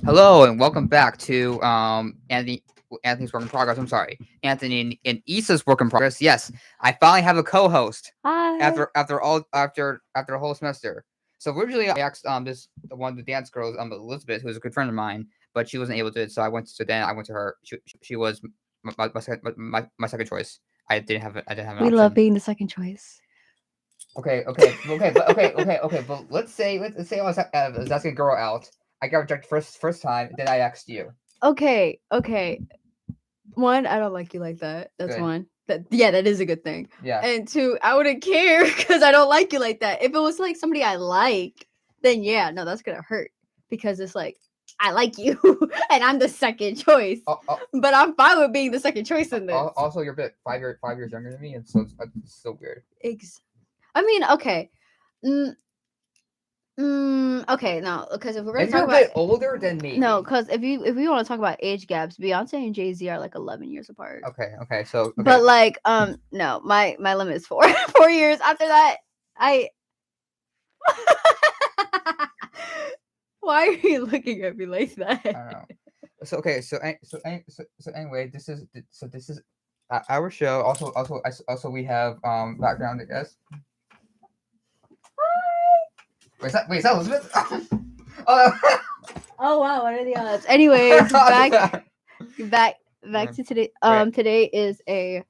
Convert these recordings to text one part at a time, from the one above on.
Hello and welcome back to Anthony's work in progress. I'm sorry, Anthony and Issa's work in progress. Yes, I finally have a co-host Hi. after a whole semester. So originally I asked this one of the dance girls Elizabeth, who's a good friend of mine, but she wasn't able to. So then I went to her. She was my second choice. I didn't have an We love option. being the second choice. Okay. But let's say I was asking a girl out. I got rejected first time. Then I asked you. Okay. One, I don't like you like that. That's Good. one. That is a good thing. Yeah. And two, I wouldn't care because I don't like you like that. If it was like somebody I like, then yeah, no, that's gonna hurt because it's like I like you and I'm the second choice. But I'm fine with being the second choice in this. Also, you're a bit 5 years younger than me, and so it's so weird. I mean, okay. Mm, okay, no, because if we're gonna If you're talk a about bit older than me. no, because if we want to talk about age gaps, Beyonce and Jay-Z are like 11 years apart. Okay. So okay. But like, no, my limit is 4 4 years. After that, I. Why are you looking at me like that? I don't know. So okay. So anyway, this is our show. Also we have background. I guess. Wait, is that Elizabeth? Oh. Oh wow, what are the odds? Anyways, back to today. Right. Today is a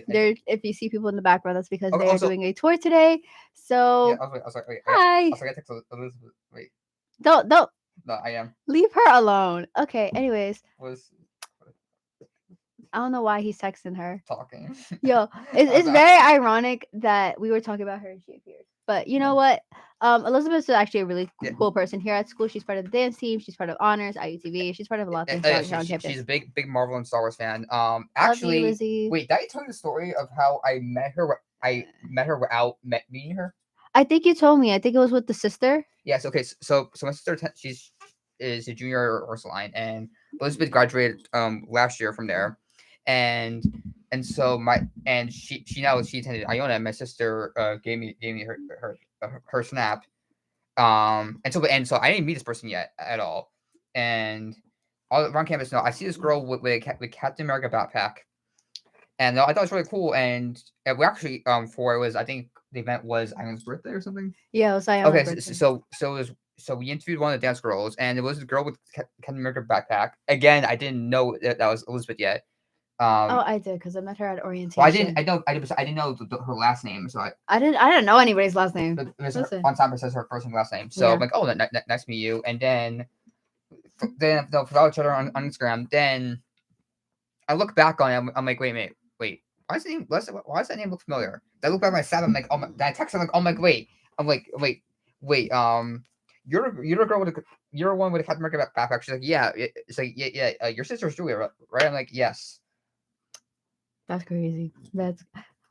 there. If you see people in the background, that's because Okay, they are also- doing a tour today. So I was like, wait. hi. I got text Elizabeth. Wait. Don't No, I am. leave her alone. Okay. Anyways, Was I don't know why he's texting her. talking. Yo, it's very ironic that we were talking about her and she appeared. But you know what? Elizabeth is actually a really cool person here at school. She's part of the dance team. She's part of honors, IUTV. She's part of a lot of things on campus. She's a big Marvel and Star Wars fan. Love Actually, you, Lizzie. wait, did I tell you the story of how I met her? I met her without meeting her. I think you told me. I think it was with the sister. Yes. Okay. So my sister, is a junior at Ursuline, and Elizabeth graduated last year from there, and so she attended Iona. And my sister gave me her snap. And so I didn't meet this person yet at all, and all around campus. No, I see this girl with Captain America backpack, and I thought it was really cool. And we actually for it was, I think the event was Ion's birthday or something. Yeah, it was Iona's Okay, birthday. so we interviewed one of the dance girls, and it was a girl with Captain America backpack. Again, I didn't know that was Elizabeth yet. Oh, I did because I met her at orientation. Well, I didn't know her last name, so I didn't know anybody's last name. It was on time it says her first and last name. So Yeah. I'm like, oh, nice to meet you. And then they'll follow each other on Instagram. Then I look back on it. I'm like, wait. Why does that name look familiar? Then I look back at my stab. I'm like, oh my. Then I text. I'm like, oh my, wait. I'm like, wait. You're the girl with you're one with a Captain America backpack. She's like, yeah. It's like, yeah. Your sister's Julia, right? I'm like, yes. That's crazy.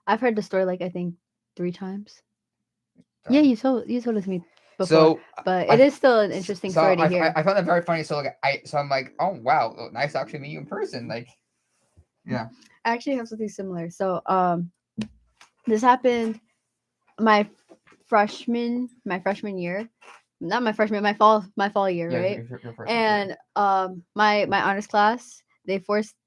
I've heard the story like I think 3 times. Yeah, you told it to me before. So, but it is still an interesting story to hear. I found that very funny. So I'm like, oh wow, nice to actually meet you in person. Like, yeah. I actually have something similar. So this happened my freshman year. Not my freshman, my fall year, right? Your and my honors class,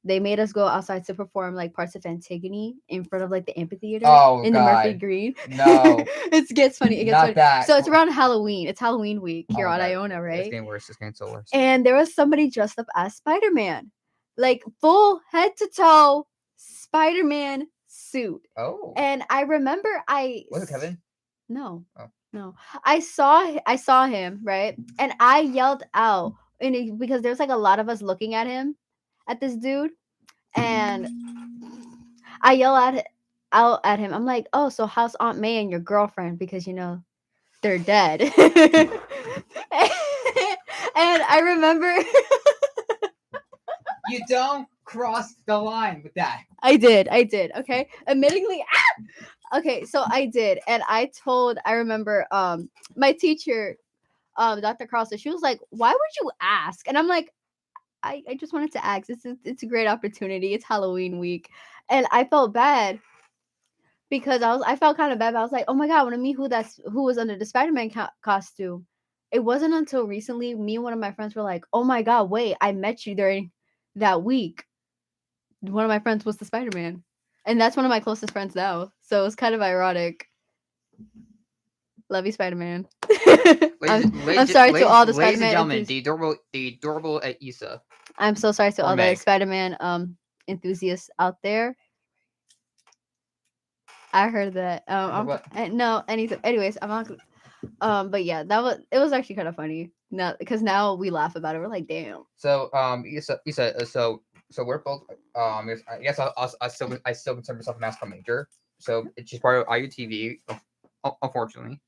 they made us go outside to perform like parts of Antigone in front of like the amphitheater in the Murphy Green. No. It gets funny. It gets Not funny. that. So it's around Halloween. It's Halloween week here on God. Iona, right? It's getting worse. It's getting so worse. And there was somebody dressed up as Spider-Man. Like full head to toe Spider-Man suit. Oh. And I remember Was it Kevin? No. Oh. No. I saw him, right? And I yelled out because there's like a lot of us looking at him, at this dude, and I yell out at him. I'm like, "Oh, so how's Aunt May and your girlfriend? Because they're dead." And I remember You don't cross the line with that. I did. Okay. Admittingly, okay, so I did. And I remember my teacher, Dr. Carlson, she was like, "Why would you ask?" And I'm like, I just wanted to ask. It's a great opportunity. It's Halloween week. And I felt bad because I felt kind of bad, but I was like, "Oh my god, I want to meet who was under the Spider-Man costume." it wasn't until recently me and one of my friends were like, "Oh my god, wait, I met you during that week." One of my friends was the Spider-Man. And that's one of my closest friends now. So it's kind of ironic. Love you, Spider-Man. I'm sorry to all the ladies and Spider-Man gentlemen, enthusiasts. the adorable Issa I'm so sorry to or all the Meg. Spider-Man enthusiasts out there. I heard that. What? No, anything. Anyways, I'm not. But yeah, it was actually kind of funny. Now, because now we laugh about it. We're like, damn. So Issa, so we're both I guess I still consider myself a mass comm major. So she's part of IUTV, unfortunately.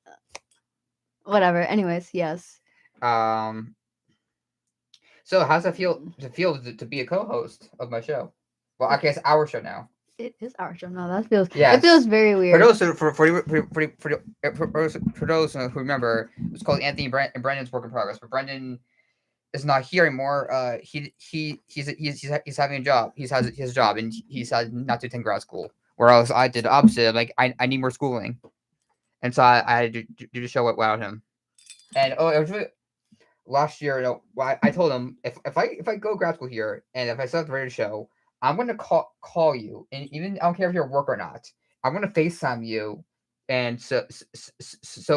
Whatever. Anyways, yes. Um. So how's it feel to be a co-host of my show? Well, I guess our show now. It is our show now. That feels. Yes. It feels very For weird. those for those who remember, it was called Anthony and Brendan's Work in Progress. But Brendan is not here anymore. He's having a job. He has his job, and he decided not to attend grad school. Whereas I did the opposite. Like I need more schooling, and so I had to do the show without him. And it was really, last year. I told him if I go grad school here, and if I still have the radio show, I'm gonna call you, and even I don't care if you're at work or not. I'm gonna FaceTime you, and so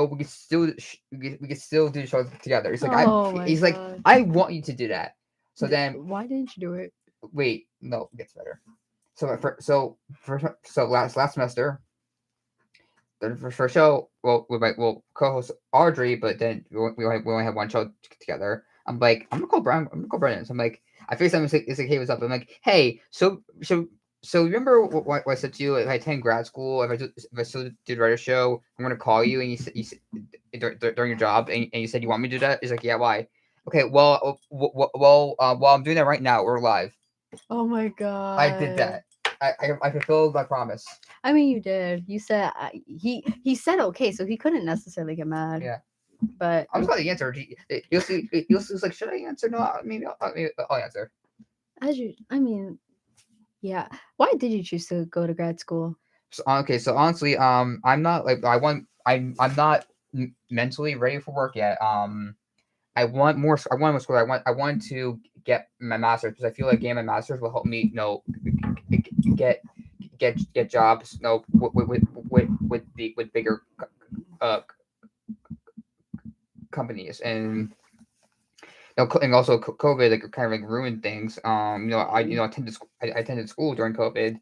we can still we can still do the show together. He's like he's like God. I want you to do that. So then Why didn't you do it? wait, no, it gets better. So last semester, the first show, well, we'll co-host Audrey, but then we only have one show together. I'm like, I'm gonna call Brendan. So I'm like, I FaceTime it's like, hey, what's up? I'm like, hey, so remember what I said to you? If I attend grad school, if I still do the writer show, I'm gonna call you, and you said during your job, and you said you want me to do that. He's like, yeah, why? Okay, well, while I'm doing that right now, we're live. Oh my god. I did that. I fulfilled my promise. I mean, you did. You said he said okay, so he couldn't necessarily get mad. Yeah. But I'm just gonna answer. You'll see. He's like, should I answer? No, I'll answer. I mean, yeah. Why did you choose to go to grad school? So, okay, so honestly, I'm not like I'm not mentally ready for work yet. I want more. I want more school. I want to get my master's because I feel like getting my master's will help me, get jobs, with bigger companies, and and also COVID like kind of like ruined things. I attended school during COVID.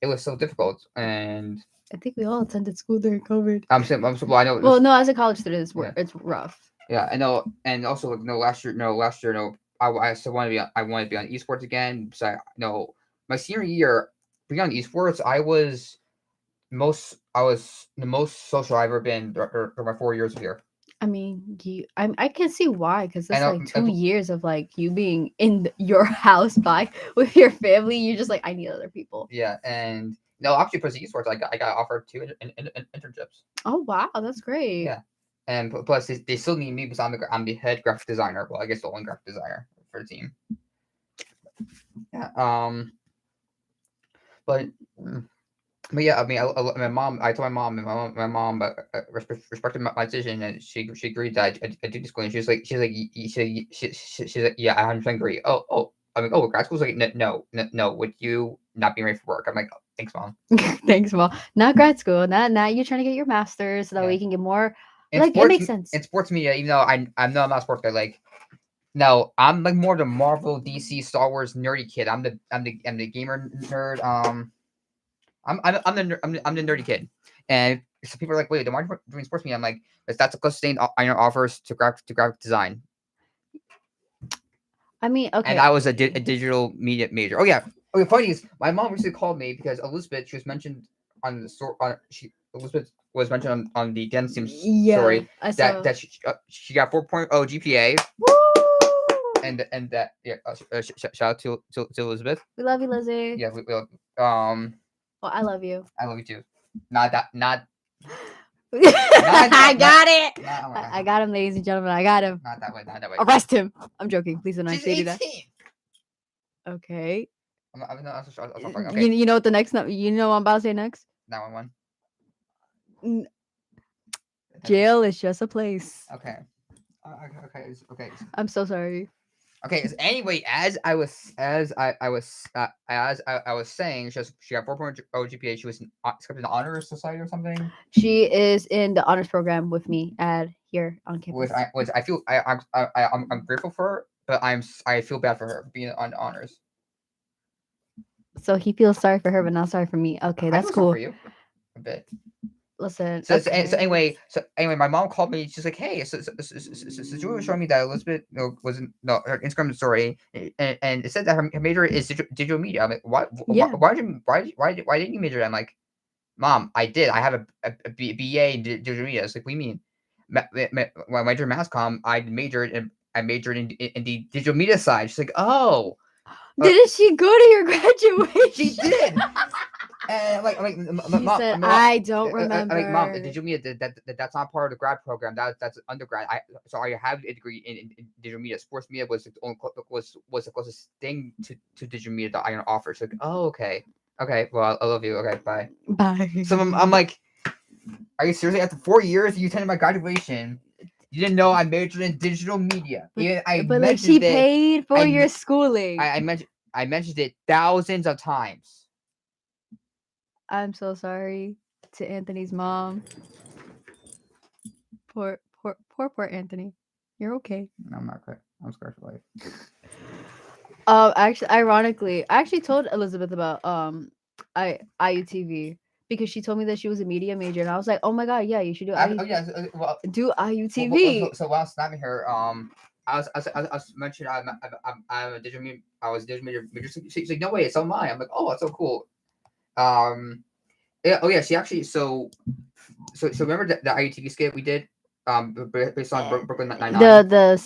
It was so difficult, and I think we all attended school during COVID. well, I know. Well, no, as a college student, it's rough. Yeah, I know, and also like last year, I still want to be I want to be on esports again. So my senior year, being on esports, I was the most social I've ever been during my 4 years here. I mean, I can see why, because it's like 2 and- years of like you being in your house with your family. You're just like, I need other people. Yeah, and no, actually, for the esports, I got offered 2 internships. Oh wow, that's great. Yeah, and plus they still need me because I'm the head graphic designer. Well, I guess the only graphic designer for the team. Yeah. But yeah, I mean, my mom. I told my mom respected my decision, and she agreed that I do school. And she's like, she's like, yeah, I 100% agree. I mean, grad school's like, no, with you not being ready for work. I'm like, thanks, mom. Thanks, mom. Not grad school. Not you trying to get your master's so that way you can get more. Like, it makes sense. In sports media, even though I'm not a sports guy, like. No, I'm like more the Marvel, DC, Star Wars nerdy kid. I'm the gamer nerd. I'm the nerdy kid, and so people are like, wait, then why are you doing sports media? I'm like, that's the closest thing offers to graphic design. I mean, okay. And I was a digital media major. Oh yeah. Okay, funny is my mom recently called me because Elizabeth, she was mentioned on the story. Elizabeth was mentioned on the dance team story that she got 4.0 GPA. Woo! And that shout out to Elizabeth. We love you, Lizzie. Yeah, Well, I love you. I love you too. Not. I got it. I got him, ladies and gentlemen. I got him. Not that way. Arrest him. I'm joking. Please don't She's say 18. that. Okay. Okay. You know what the next? You know what I'm about to say next? 911. Jail is just a place. Okay. Okay. I'm so sorry. Okay. So anyway, as I was saying, she got 4.0 GPA. She was accepted in the honors society or something. She is in the honors program with me at here on Which campus. I feel I'm grateful for her, but I feel bad for her being on honors. So he feels sorry for her, but not sorry for me. Okay, I that's feel sorry for cool. you a bit. Listen, So okay. anyway, my mom called me. She's like, "Hey, so Julie was showing me that Elizabeth was no her Instagram story, and it said that her major is digital media." I'm like, Yeah. why didn't you major? In that?" I'm like, "Mom, I did. I have BA in digital media." It's like, "We mean?" When I majored in mass comm, I majored in the digital media side. She's like, "Oh, Didn't she go to your she graduation? did." And She mom, said, I don't I'm like, mom, remember. digital media that's not part of the grad program. That's undergrad. So I have a degree in digital media. Sports media was the only was the closest thing to digital media that I can offer. So like, oh, okay, well, I love you. Okay, bye. Bye. So I'm like, are you seriously? After 4 years, you attended my graduation. You didn't know I majored in digital media. Even I But like she mentioned it. paid for your schooling. I mentioned it thousands of times. I'm so sorry to Anthony's mom. Poor Anthony. You're okay. No, I'm not. I'm scared for life. Actually, ironically, I actually told Elizabeth about IUTV because she told me that she was a media major, and I was like, oh my god, yeah, you should do Oh yeah. do So, IUTV. while snapping her, I was mentioning I'm a digital media. I was a digital media. She's like, no way, it's on mine. I'm like, oh, that's so cool. Um, yeah, oh yeah, she actually so remember the IUTV skit we did based on Brooklyn Nine Nine.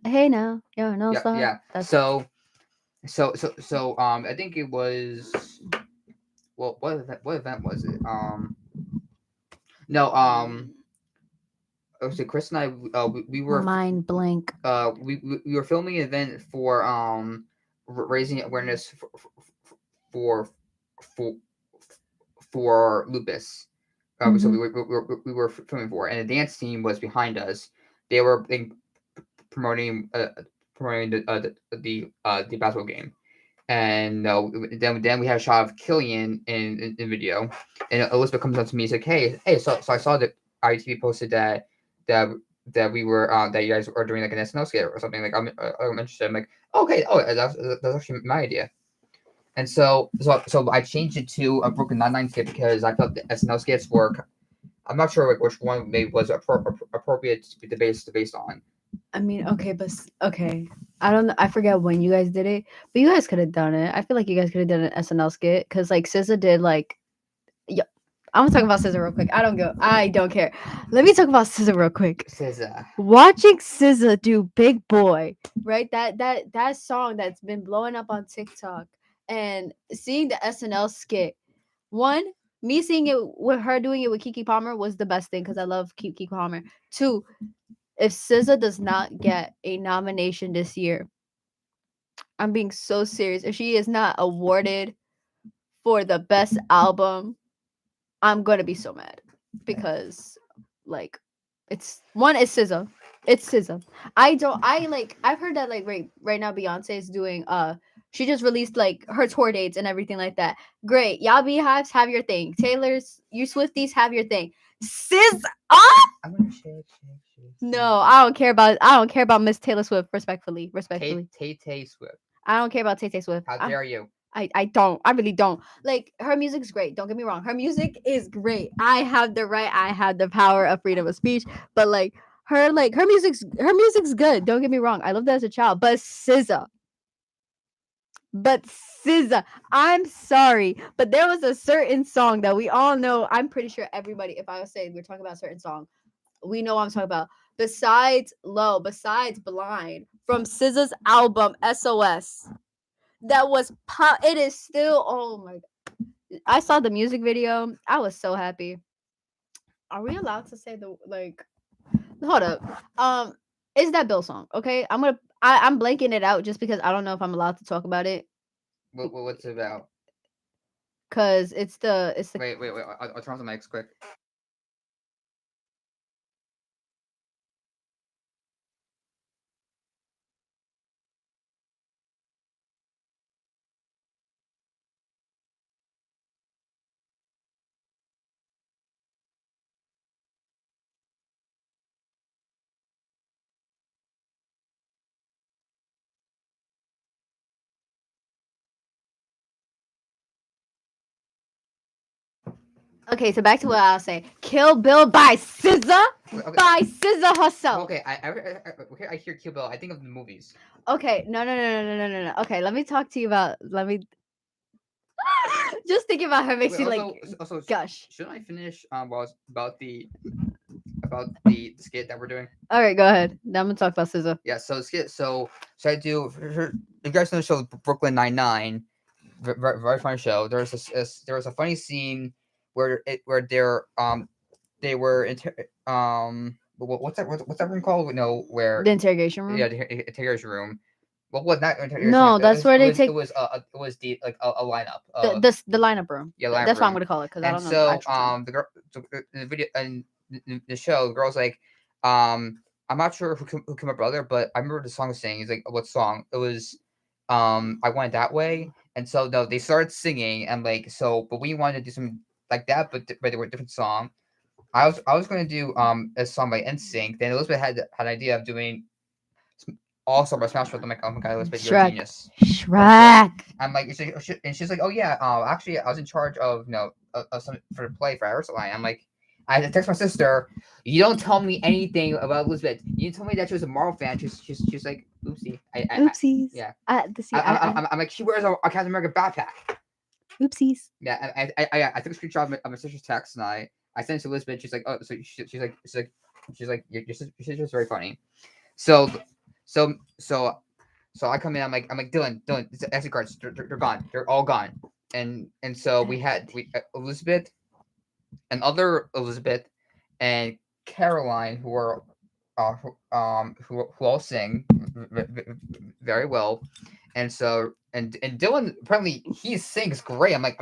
Hey now, you're no Yeah, star. yeah. That's I think it was well what event was it? No so Chris and I we were mind blank. we were filming an event for raising awareness for for for lupus. So Hmm. we were filming for, and the dance team was behind us. They were promoting the basketball game, and then we had a shot of Killian in video, and Elizabeth comes up to me and said, "Hey, so I saw that ITV posted that that we were that you guys are doing like an SNL skit or something. Like I'm interested. I'm like, okay, that's actually my idea." And so I changed it to a Brooklyn Nine-Nine skit because I felt the SNL skits were. I'm not sure which one maybe was appropriate to be based on. I mean, okay, but okay. I don't know. I forget when you guys did it, but you guys could have done it. I feel like you guys could have done an SNL skit because like SZA did like. Yeah, I'm gonna talk about SZA real quick. I don't care. Let me talk about SZA real quick. SZA. Watching SZA do Big Boy, right? That song that's been blowing up on TikTok, and seeing the SNL skit. One, me seeing it with her doing it with Kiki Palmer was the best thing because I love Kiki Palmer. Two, if SZA does not get a nomination this year, I'm being so serious. If she is not awarded for the best album, I'm gonna be so mad because like it's SZA. It's SZA. I've heard that like right now Beyonce is doing she just released like her tour dates and everything like that. Great. Y'all beehives have your thing. Taylor's you Swifties have your thing. SZA. I'm gonna shake. No, I don't care about Miss Taylor Swift. Respectfully. Tay Swift. I don't care about Tay Tay Swift. How dare you? I don't. I really don't. Like her music's great. Don't get me wrong. Her music is great. I have the right. I have the power of freedom of speech. But her music's good. Don't get me wrong. I loved that as a child. But SZA, I'm sorry, but there was a certain song that we all know. I'm pretty sure everybody. If I was saying we're talking about a certain song, we know what I'm talking about. Besides Low, besides Blind, from SZA's album SOS, that was pop. It is still. Oh my god! I saw the music video. I was so happy. Are we allowed to say the like? Hold up. It's that Bill song. Okay, I'm blanking it out just because I don't know if I'm allowed to talk about it What's it about? because it's the Wait. I'll turn off the mics quick. Okay, so back to what I'll say. Kill Bill by SZA. Okay, By SZA herself. okay. I hear Kill Bill. I think of the movies. Okay, no. Okay, let me talk to you about. Let me. Just thinking about her makes Wait, you also, like also, gush. shouldn't I finish about the skit that we're doing? All right, go ahead. Now I'm gonna talk about SZA. Yeah. So skit. So I do. You guys know the show Brooklyn Nine-Nine. Very funny show. There was a funny scene where they were what's that room called? No, where The interrogation room. yeah, the interrogation room. Well, what not interrogation room? No, that's where they take It was the like a lineup. the lineup room. Yeah, lineup That's what I'm room. gonna call it because I And don't know the so actual term. the girl in the video and the show, the girl's like, I'm not sure who came up brother, but I remember the song saying. He's like, what song? It was I Went That Way. And so no, they started singing and like so, but we wanted to do something like that, but they were a different song. I was gonna do a song by NSYNC. Then Elizabeth had an idea of doing also by Smash Bros. I'm like, oh my god, Elizabeth, you're a Shrek. genius. Shrek. I'm like, and she's like, oh yeah, actually, I was in charge of of some for the play for Ursula. I'm like, I had to text my sister. You don't tell me anything about Elizabeth. You didn't tell me that she was a Marvel fan. She's like, oopsie. Oopsies. Yeah. See, I'm like, she wears a Captain America backpack. Oopsies. Yeah, I took a screenshot of my sister's text and I sent it to Elizabeth. She's like, oh, so she's like, your sister's very funny. So so so so I come in. I'm like Dylan, it's the SD cards. They're gone. They're all gone. And so we Elizabeth, and other Elizabeth, and Caroline, who are who all sing very well. And so and Dylan apparently he sings great. I'm like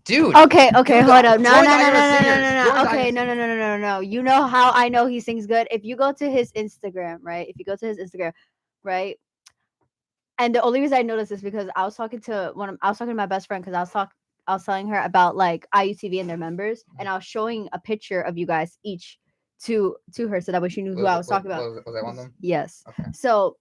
dude. Okay, hold up. Join the Iona Singers. Join the Okay, Iona Singers. no. You know how I know he sings good? If you go to his Instagram, right? If you go to his Instagram, right? And the only reason I noticed is because I was talking to I was talking to my best friend because I was telling her about like IUTV and their members, and I was showing a picture of you guys each to her so that way she knew who I was talking about. Was I one of them? Yes. Okay. So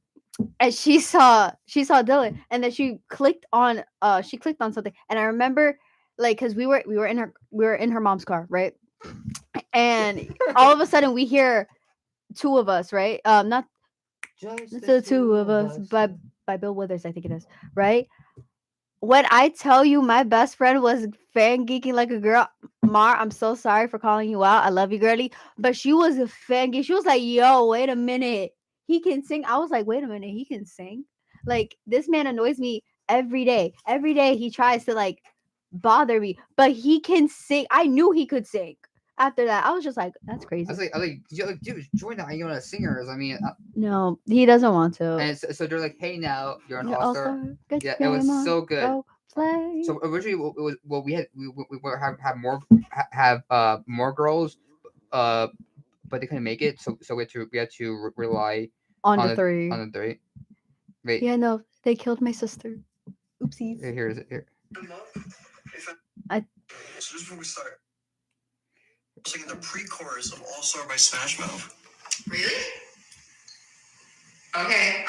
and she saw Dylan, and then she clicked on something, and I remember like because we were in her mom's car, right? And all of a sudden we hear two of us, right? Not Just the two of us by Bill Withers, I think it is, right? When I tell you my best friend was fan geeking like a girl, Mar, I'm so sorry for calling you out. I love you, girly. But she was a fan geek. She was like, yo, wait a minute. He can sing. I was like, wait a minute, he can sing. Like, this man annoys me every day. Every day he tries to like bother me, but he can sing. I knew he could sing. After that, I was just like, that's crazy. I was like, dude, join the Iona Singers. I mean, No, he doesn't want to. and so they're like, hey, now you're an You're all-star. all-star. Get Yeah, your it was game on. so good. Go play. So originally, it was well, we were have more more girls, but they couldn't make it. So we had to rely On the three. on the three. Wait, Yeah, no, they killed my sister. Oopsies. here is it here. I- So just before we start, singing the pre-chorus of All Star by Smash Mouth. Really? Okay.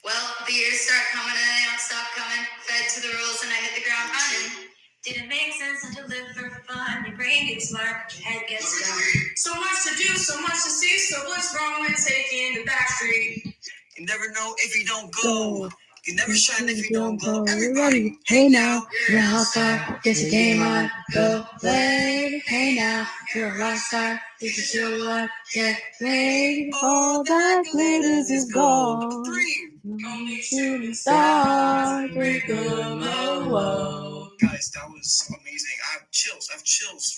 Well, the years start coming and they don't stop coming. Fed to the rules and I hit the ground running. Didn't make sense to live for fun. Your brain gets smart, your head gets dumb. So much to do, so much to see. So what's wrong with taking the back street? You never know if you don't go. You never shine if you don't glow. Everybody, hey now, You're an all-star. Get your game on. Go play. Hey now, you're a rock star. This is your one. Get ready. All that glitters is gold. 3. only Shooting star. break 'em Oh. Guys, that was amazing. I have chills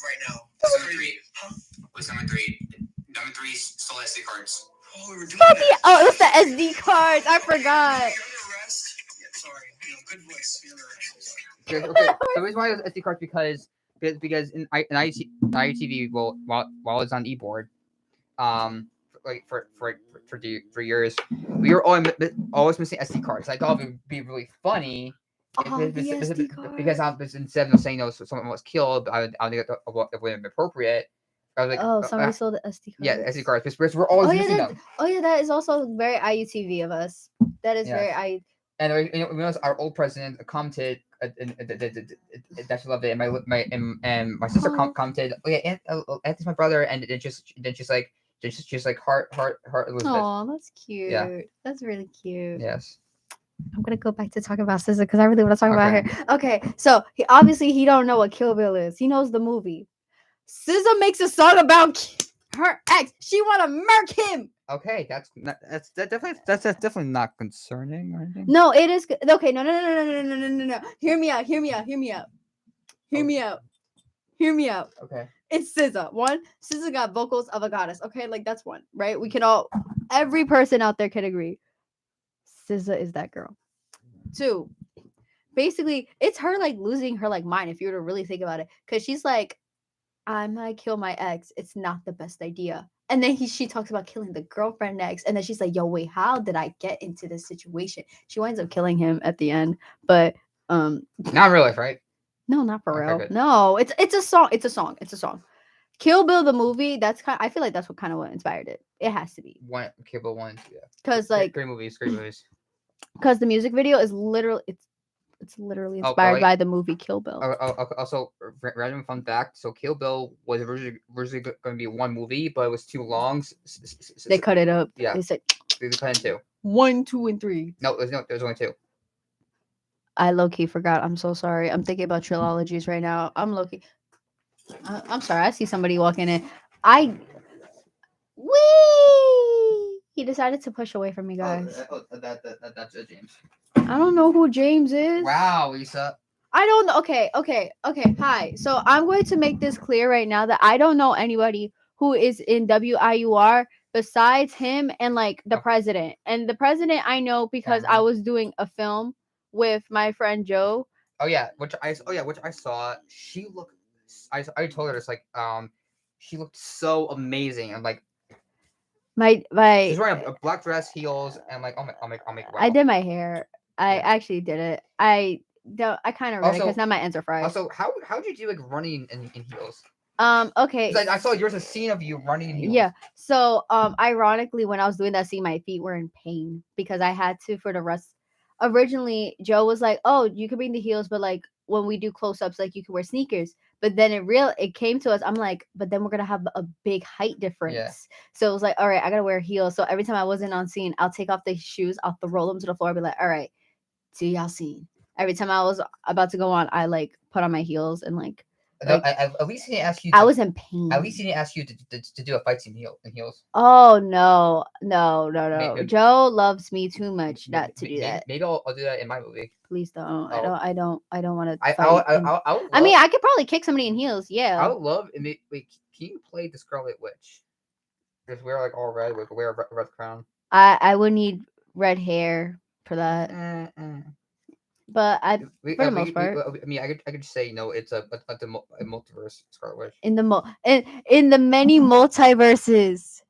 right now. Number 3. Huh? What's number 3? Number 3 still SD cards. Oh, we were doing Oh, that. it was the SD cards. I forgot. You're under arrest. Yeah, sorry. Good voice. You're under arrest. Okay, okay. The reason why it was SD cards because in IUTV, well, while it's on e-board, like for years, we were always missing SD cards. I thought it would be really funny. Because instead of saying no, someone was killed, I don't think it would have been appropriate. I was like, somebody sold the SD cards. yeah, SD cards. Because we're always missing them. Oh yeah, that is also very IUTV of us. That is Yes. very And we noticed our old president commented that she loved it, and my sister Oh. commented, "Oh yeah, Anthony's my brother," and then she's like heart Elizabeth. Oh, that's cute. Yeah. That's really cute. Yes. I'm gonna go back to talking about SZA because I really want to talk about Okay. her. Okay, so he don't know what Kill Bill is. He knows the movie. SZA makes a song about her ex. She want to murk him. Okay, that's definitely not concerning or anything. No, it is okay. No, no, no, no, no, no, no, no, no. Hear me out. Hear me out. Hear me out. Hear Oh. me out. Hear me out. Okay. It's SZA. One, SZA got vocals of a goddess. Okay, like that's one, right? We can all, every person out there can agree. SZA is that girl. Two, basically, it's her like losing her like mind if you were to really think about it, because she's like, I might kill my ex. It's not the best idea. And then she talks about killing the girlfriend next, and then she's like, "Yo, wait, how did I get into this situation?" She winds up killing him at the end, but Not in real life, right? no, not for Okay, real. good. No, it's a song. It's a song. It's a song. Kill Bill the movie. That's kind. I feel like that's what inspired it. It has to be One Cable One, yeah. because like Great movies, great movies. because the music video is literally it's literally Oh, inspired wait. by the movie Kill Bill. Also, random fun fact. So Kill Bill was originally going to be one movie, but it was too long. They cut it up. Yeah. They said They cut in two. 1, 2, and 3. No, there's only two. I low key forgot. I'm so sorry. I'm thinking about trilogies right now. I'm low key. I'm sorry. I see somebody walking in. Wee! He decided to push away from me, guys. That's James. I don't know who James is. Wow, Lisa. I don't know. Okay. Hi. So I'm going to make this clear right now that I don't know anybody who is in WIUR besides him and like the Okay. president. And the president I know because I Uh-huh. was doing a film with my friend Joe. Oh yeah, which I saw. She looked. I told her it's like she looked so amazing. I'm like, My she's wearing a black dress, heels, and like, wow. I did my hair. I Yeah. actually did it. I kind of read it because Also- now my ends are fried. Also, how'd you do like running in heels? Okay. 'Cause I saw yours a scene of you running in heels. Yeah. So ironically when I was doing that scene, my feet were in pain because I had to for the rest. Originally, Joe was like, "Oh, you can bring the heels, but like when we do close-ups, like you can wear sneakers." But then it came to us. I'm like, but then we're gonna have a big height difference. So it was like, all right, I gotta wear heels. So every time I wasn't on scene, I'll take off the shoes, I'll roll them to the floor, I'll be like, all right, see y'all scene. Every time I was about to go on, I like put on my heels and like No, like at least he didn't ask you. I was in pain. At least he didn't ask you to do a fight scene in heels. Oh no. Maybe- Joe loves me too much May- not to do may- that. Maybe I'll do that in my movie. Please don't. Oh. I don't want to I fight. I mean, I could probably kick somebody in heels. I Yeah. would love. Wait, can you play the Scarlet Witch? Just wear like all red, wear a red crown. I would need red hair for that. But for the most part. I mean, I could just say it's a multiverse Scarlet Witch. in the many multiverses.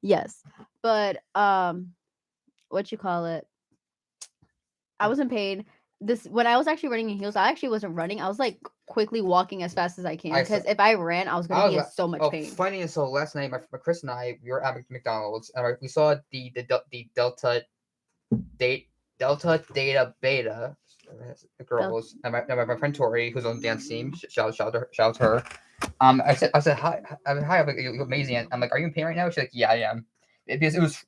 Yes. But what you call it? I was in pain. This when I was actually running in heels, I actually wasn't running. I was like quickly walking as fast as I can I because saw- if I ran, I was gonna be in so much pain. Funny so last night, my Chris and I we were at McDonald's and we saw the Delta Data Beta the girls and my friend Tori who's on the dance team. Shout to her. I said hi. I'm like, you're amazing. I'm like, are you in pain right now? She's like, yeah, I am. Because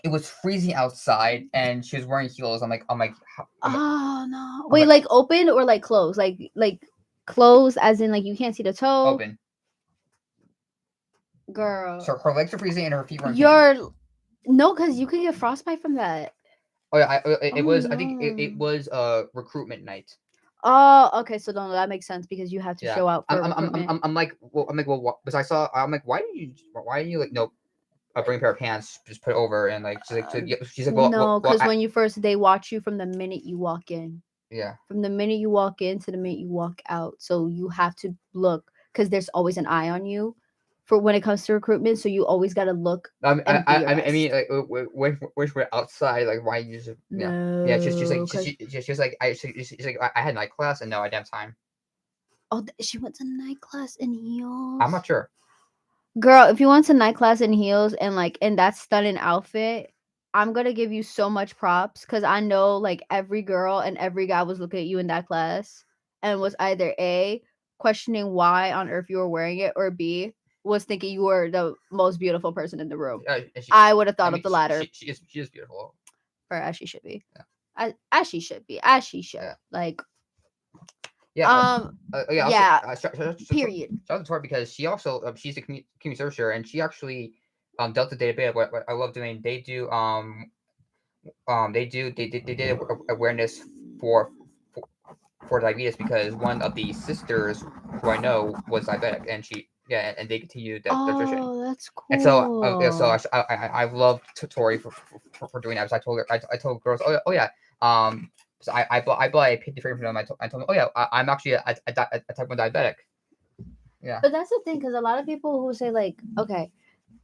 it was freezing outside and she was wearing heels. I'm like, Oh no! Wait, like open or like closed? Like closed, as in like you can't see the toe. open. Girl. So her legs are freezing and her feet were. No, because you could get frostbite from that. Oh yeah, it was. no. I think it was recruitment night. Oh, okay. So no, that makes sense because you have to Yeah. show out for recruitment. I'm like, well, because I saw. I'm like, why didn't you like no, bring a pair of pants, just put it over and like she's like, well, no, because when you first they watch you from the minute you walk in. Yeah. From the minute you walk in to the minute you walk out, so you have to look because there's always an eye on you. For when it comes to recruitment, so you always gotta look. I mean, like when we're outside, like why you just yeah, she's like I had night class and no, I didn't have time. Oh, she went to night class in heels. I'm not sure. Girl, if you went to night class in heels and like in that stunning outfit, I'm gonna give you so much props because I know like every girl and every guy was looking at you in that class and was either A, questioning why on earth you were wearing it, or B, was thinking you were the most beautiful person in the room. And she, I would have thought I of mean, the latter, she is beautiful. or as she should be. Yeah. As she should be. As she should. Yeah. Like, Yeah. Yeah. yeah. Also, Period. shout out to her because she also she's a community researcher and she actually Delta Data Beta. What I love doing, they do they did awareness for for diabetes because one of the sisters who I know was diabetic and and they continued that nutrition. Oh, that's And cool. so I love Tori for doing that. Because I told her I told girls, oh yeah, so I bought a pinky frame for them. I told them, oh yeah, I'm actually a type 1 diabetic. Yeah. But that's the thing, because a lot of people who say like, okay,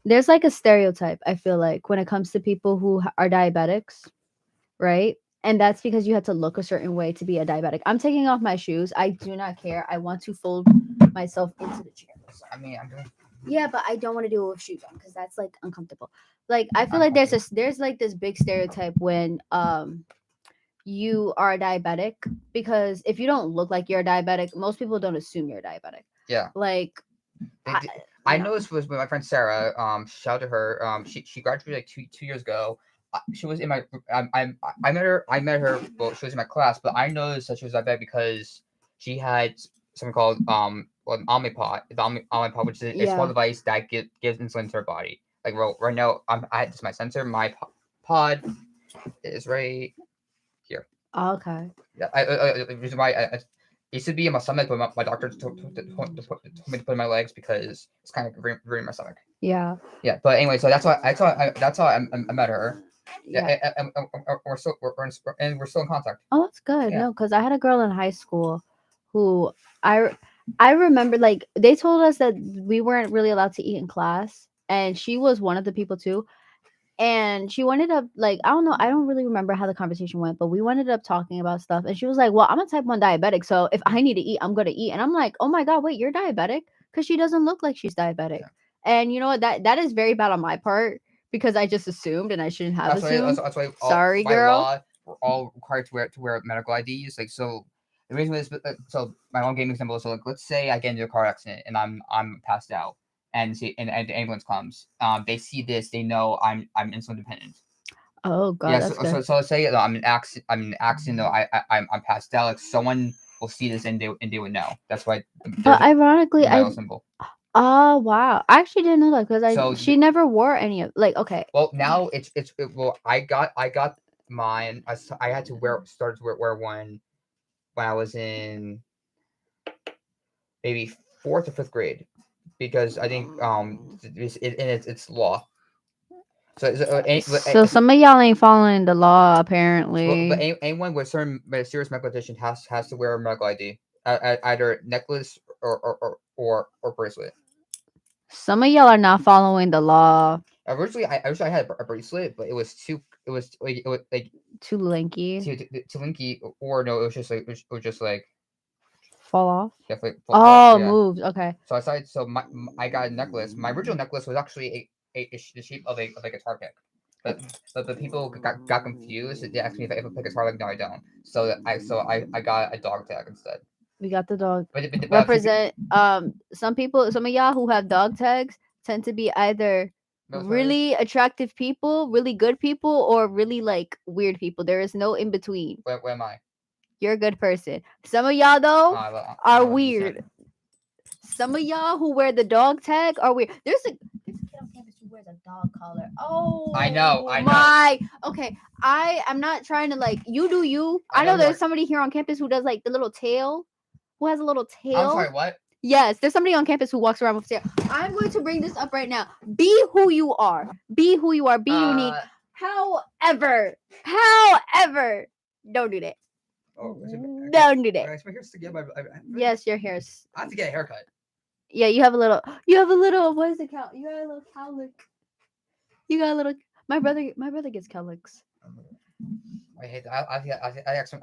there's like a stereotype, I feel like, when it comes to people who are diabetics, right? And that's because you had to look a certain way to be a diabetic. I'm taking off my shoes. I do not care. I want to fold myself into the chair. I mean, I'm doing. Yeah, but I don't want to do it with shoes on because that's like uncomfortable. Like I feel like there's like this big stereotype when you are a diabetic, because if you don't look like you're a diabetic, most people don't assume you're a diabetic. Yeah. Like I noticed was with my friend Sarah. Shout out to her. She graduated like two years ago. She was in my. I met her. Well, she was in my class, but I noticed that she was diabetic because she had something called an Omnipod. The Omnipod, which is a small device that gives insulin to her body. Like right now, I this is my sensor. My pod is right here. Oh, okay. Yeah. The reason why it used to be in my stomach, but my doctor told me to put it in my legs because it's kind of ruining my stomach. Yeah. Yeah, but anyway, so that's how I met her. Yeah. And we're still we're still in contact. Oh, that's good. Yeah. No, because I had a girl in high school who I remember, like, they told us that we weren't really allowed to eat in class, and she was one of the people too. And she ended up, like, I don't know, I don't really remember how the conversation went, but we ended up talking about stuff, and she was like, well, I'm a type 1 diabetic, so if I need to eat, I'm gonna eat. And I'm like, oh my god, wait, you're diabetic? Because she doesn't look like she's diabetic. Yeah. And you know what, that is very bad on my part, because I just assumed, and I shouldn't have assumed. That's why Sorry, by girl. law, we're all required to wear medical IDs. Like, so the reason is, so my mom gave me an example. So like, let's say I get into a car accident and I'm passed out, and the ambulance comes. They see this, they know I'm insulin dependent. Oh god, Yeah. that's good. So let's say I'm in an accident. No, I'm passed out. Like, someone will see this and they would know. That's why. But ironically, I symbol. Oh wow! I actually didn't know that, because she never wore any of, like, okay. Well, now well, I got mine. I had to started to wear one when I was in maybe 4th or 5th grade, because I think it's law. So some of y'all ain't following the law, apparently. But anyone with serious medical condition has to wear a medical ID, either necklace or bracelet. Some of y'all are not following the law. Originally, I had a bracelet, but it was too Too linky. Too linky, or no, it was just like Fall off. Yeah, Moved. Okay. So I got a necklace. My original necklace was actually the shape of a guitar pick, but the people got confused. They asked me if I pick a guitar. Like, no, I don't. So I got a dog tag instead. We got the dog. But represent some of y'all who have dog tags tend to be either really attractive people, really good people, or really like weird people. There is no in between. Where am I? You're a good person. Some of y'all though are weird. Some of y'all who wear the dog tag are weird. There's a kid on campus who wears a dog collar. Oh, I know. Okay, I'm not trying to, like, you do you. I know there's somebody here on campus who does like the little tail. Who has a little tail? I'm sorry, what? Yes, there's somebody on campus who walks around with tail. I'm going to bring this up right now. Be who you are. Be who you are. Be unique. However, don't do that. Don't do that. My hair's together. Yes, your hair's. I have to get a haircut. Yeah, you have a little. What is it called? You got a little cowlick. You got a little. My brother gets cowlicks. I hate that. I asked my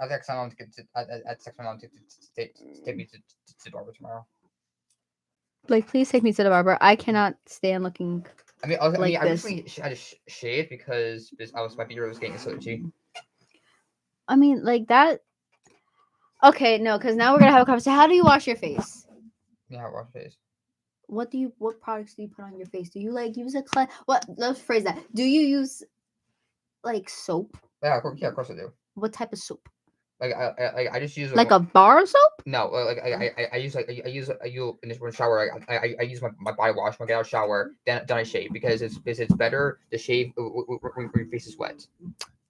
mom to take me to the barber tomorrow. Like, please take me to the barber. I cannot stand looking like I this. recently I just shaved because my beard was getting so itchy. I mean, like that. Okay, no, because now we're gonna have a conversation. How do you wash your face? Yeah, I wash face. What products do you put on your face? Do you like use a what? Let's phrase that. Do you use like soap? Yeah, of course I do. What type of soap? Like I just use Like a bar soap? no, I use in this one shower. I use my body wash when I get out of shower. Then I shave because it's better to shave when your face is wet.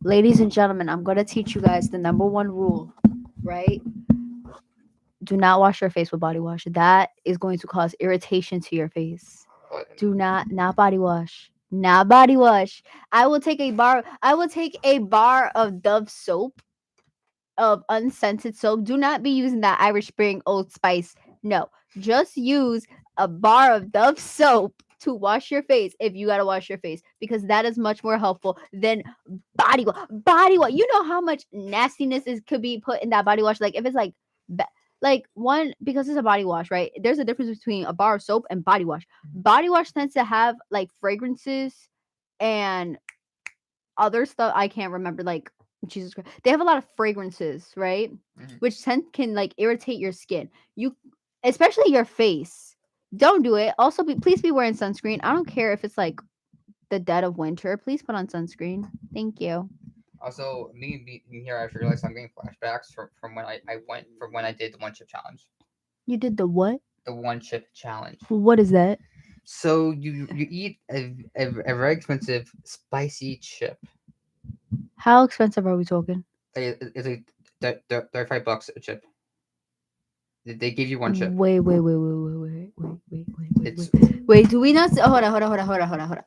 Ladies and gentlemen, I'm gonna teach you guys the number one rule, right? Do not wash your face with body wash. That is going to cause irritation to your face. But Do not body wash. Not body wash. I will take a bar of Dove soap, of unscented soap. Do not be using that Irish Spring Old Spice. No. Just use a bar of Dove soap to wash your face if you gotta wash your face, because that is much more helpful than body wash. Body wash. You know how much nastiness could be put in that body wash. Like if it's like like one, because it's a body wash, right? There's a difference between a bar of soap and body wash. Body wash tends to have like fragrances and other stuff. I can't remember, like Jesus Christ. They have a lot of fragrances, right? Which can like irritate your skin. You, especially your face. Don't do it. Also, please be wearing sunscreen. I don't care if it's like the dead of winter. Please put on sunscreen. Thank you. also me being here, I just realized I'm getting flashbacks from when I did the one chip challenge. You did the what? The one chip challenge. What is that? So you eat a very expensive spicy chip. How expensive are we talking? It's like $35 a chip. They give you one chip. Wait. It's Wait, do we not? Hold on.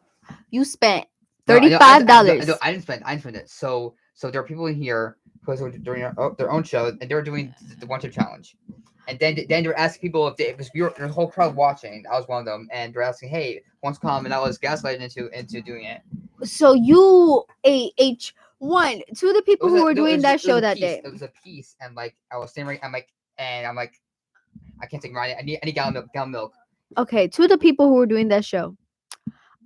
You spent no, $35. I didn't spend it. So there are people in here who are doing their own show, and they're doing the one chip challenge. And then they're asking people if we were the whole crowd watching. I was one of them, and they're asking, "Hey, wants to come?" And I was gaslighted into doing it. So you one to the people who were doing that show that day. It was a piece, and like I was saying, right, I'm like, I can't take more. I need gallon milk. Okay, to the people who were doing that show,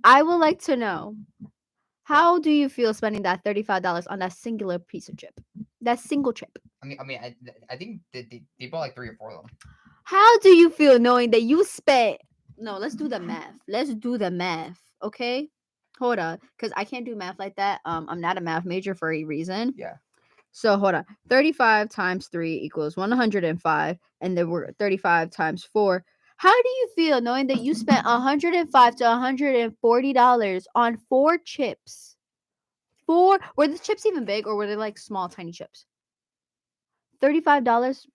I would like to know, how do you feel spending that $35 on that singular piece of chip, that single chip? I think they bought like 3 or 4 of them. How do you feel knowing that you spent? No, let's do the math. Okay, hold on, because I can't do math like that. I'm not a math major for a reason. Yeah. So hold on. 35 times 3 equals 105, and then we're 35 times 4. How do you feel knowing that you spent $105 to $140 on 4 chips? Were the chips even big, or were they like small, tiny chips? $35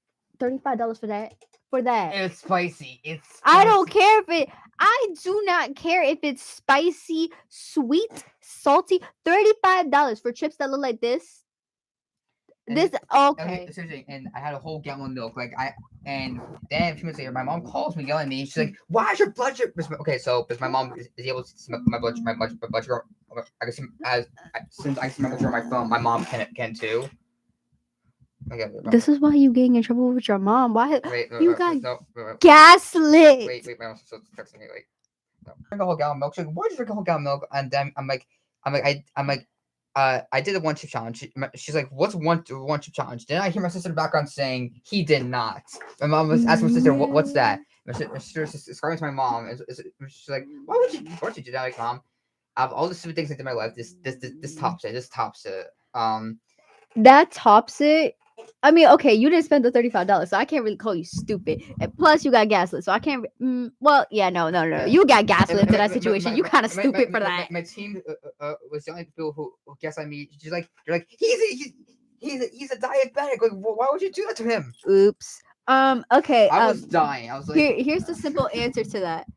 for that. It's spicy. I don't care if it. I do not care if it's spicy, sweet, salty. $35 for chips that look like this. Okay. Seriously, and I had a whole gallon of milk. And then a few minutes later, my mom calls me, yelling at me. She's like, "Why is your blood sugar?" Okay, so because my mom is able to see my blood sugar. I can see since I see my blood sugar on my phone, my mom can too. Okay, This is why you getting in trouble with your mom. Why you got wait, gaslit? wait, my mom's still texting me. Wait, no. Drink a whole gallon of milk. She's like, "Why'd you drink a whole gallon of milk?" And then I'm like, I did a one chip challenge. She's like, "What's one chip challenge?" Then I hear my sister in the background saying, "He did not." My mom was asking my sister, "What's that?" My sister is screaming to my mom. She's like, "Why would you do that?" Like, Mom, out of all the stupid things I did in my life, this tops it. This tops it. That tops it. I mean, okay, you didn't spend the $35, so I can't really call you stupid. And plus, you got gaslit, so I can't. Well, yeah, no. Yeah. You got gaslit to that situation. You kind of stupid for that. My team was the only people who gaslighted me. She's like, "You're like he's a diabetic. Like, why would you do that to him?" Oops. Okay. I was dying. I was like, here's the simple answer to that.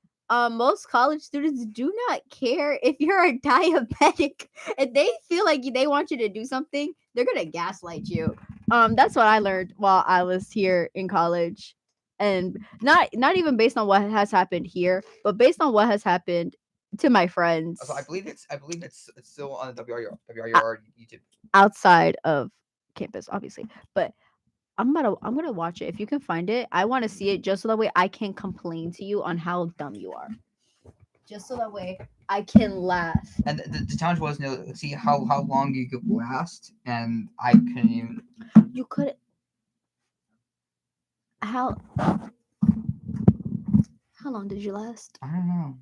Most college students do not care if you're a diabetic. If they feel like they want you to do something, they're gonna gaslight you. That's what I learned while I was here in college, and not even based on what has happened here, but based on what has happened to my friends. So I believe it's still on the WRUR YouTube outside of campus, obviously, but I'm gonna watch it. If you can find it, I want to see it just so that way I can complain to you on how dumb you are. just so that way I can last. And the challenge was, see how long you could last, and I couldn't even. You could. How long did you last? I don't know.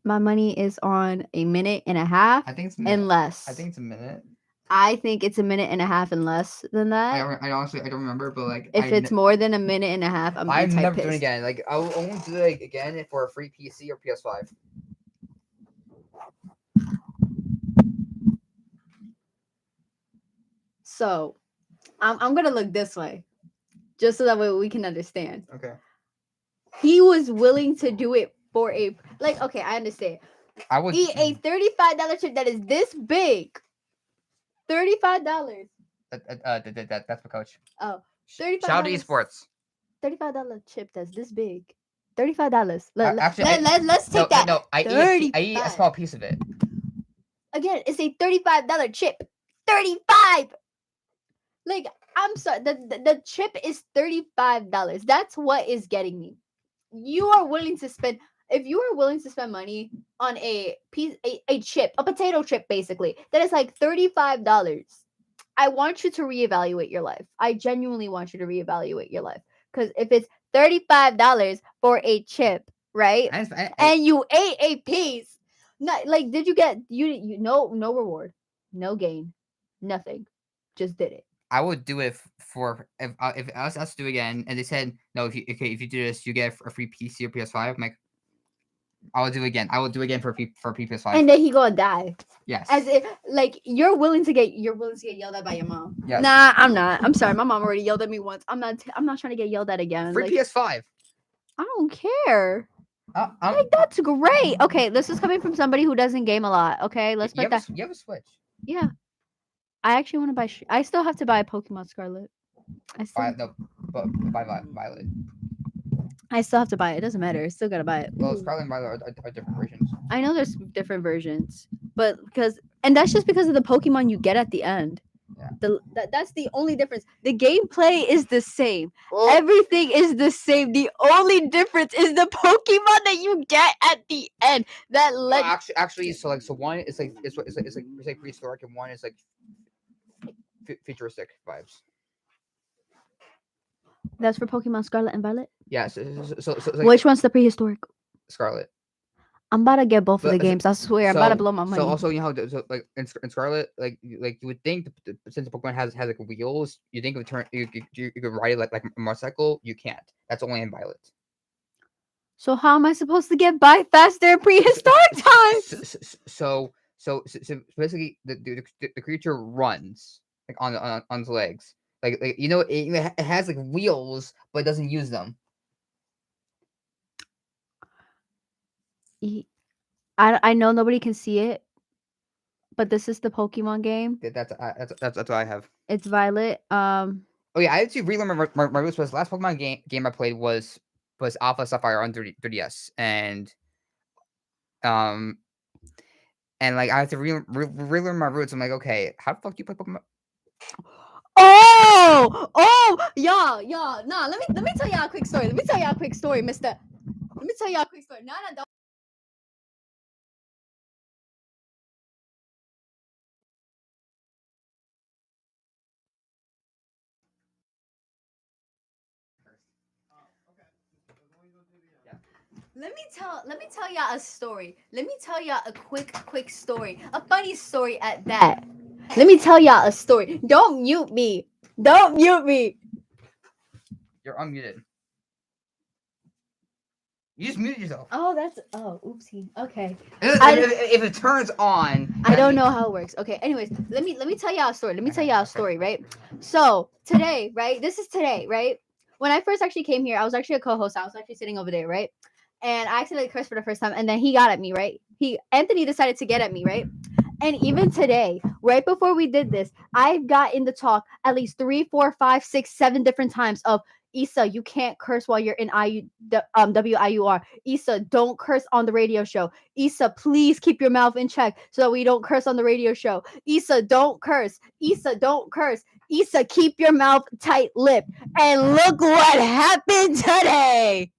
My money is on a minute and a half I think it's a and minute. less. I think it's a minute. I think it's a minute and a half and less than that. I honestly don't remember, but like If it's more than a minute and a half, I'm never doing it anti-pissed. again. Like I will only do it again for a free PC or PS5. So, I'm gonna look this way, just so that way we can understand. Okay. He was willing to do it for a Okay, I understand. I would Eat a $35 chip that is this big. $35. that's my coach. Oh, Shout out to $35. esports. $35 chip that's this big. $35. Actually, Let's take that. No, I eat a small piece of it. Again, it's a $35 chip. 35. Like, I'm sorry, the chip is $35. That's what is getting me. You are willing to spend if you are willing to spend money on a chip, a potato chip basically, that is like $35. I want you to reevaluate your life. I genuinely want you to reevaluate your life. Because if it's $35 for a chip, right? And you ate a piece, not like did you get you no reward, no gain, nothing. Just did it. I would do it for if us do it again, and they said no. If you do this, you get a free PC or PS5. I'm like, I will do it again. I will do it again for PS5. And then he gonna die. Yes. As if like you're willing to get yelled at by your mom. Yes. Nah, I'm not. I'm sorry. My mom already yelled at me once. I'm not trying to get yelled at again. Free PS5. I don't care. Like that's great. Okay, this is coming from somebody who doesn't game a lot. Okay, let's put that. You have a Switch. Yeah, I actually want to buy. I still have to buy Pokemon Scarlet. Buy Violet. I still have to buy it. It doesn't matter. I still gotta buy it. Well, Scarlet and Violet are different versions. I know there's different versions, but that's just because of the Pokemon you get at the end. Yeah. That's the only difference. The gameplay is the same. Everything is the same. The only difference is the Pokemon that you get at the end. That actually, so one is like it's like prehistoric, and one is like futuristic vibes. That's for Pokemon Scarlet and Violet. Yeah. So like which one's the prehistoric? Scarlet. I'm about to get both of the games. I swear, I'm about to blow my money. So also, you know, like in Scarlet, like you would think since the Pokemon has like wheels, you think you could ride it like a motorcycle. You can't. That's only in Violet. So how am I supposed to get by faster in prehistoric times? So basically, the creature runs like on its legs. Like you know, it has like wheels, but it doesn't use them. I know nobody can see it, but this is the Pokemon game. That's what I have. It's Violet. Oh yeah, I actually relearn my roots. Was the last Pokemon game I played was Alpha Sapphire on 3DS, and like I have to relearn my roots. I'm like, okay, how the fuck do you play Pokemon? Yeah. Nah, let me tell y'all a quick story. Mister. Let me tell y'all a quick story. Nah, don't. Let me tell y'all a story. Let me tell y'all a quick story. A funny story at that. Let me tell y'all a story. Don't mute me. You're unmuted. You just muted yourself. Oopsie. Okay. If it turns on, I don't know how it works. Okay. Anyways, let me tell y'all a story. Right. So today, right? This is today, right? When I first actually came here, I was actually a co-host. I was actually sitting over there, right? And I accidentally cursed for the first time, and then he got at me, right? Anthony decided to get at me, right? And even today, right before we did this, I've got in the talk at least 3, 4, 5, 6, 7 different times of Issa, you can't curse while you're in WIUR. Issa, don't curse on the radio show. Issa, please keep your mouth in check so that we don't curse on the radio show. Issa, don't curse. Issa, don't curse. Issa, keep your mouth tight-lipped. And look what happened today.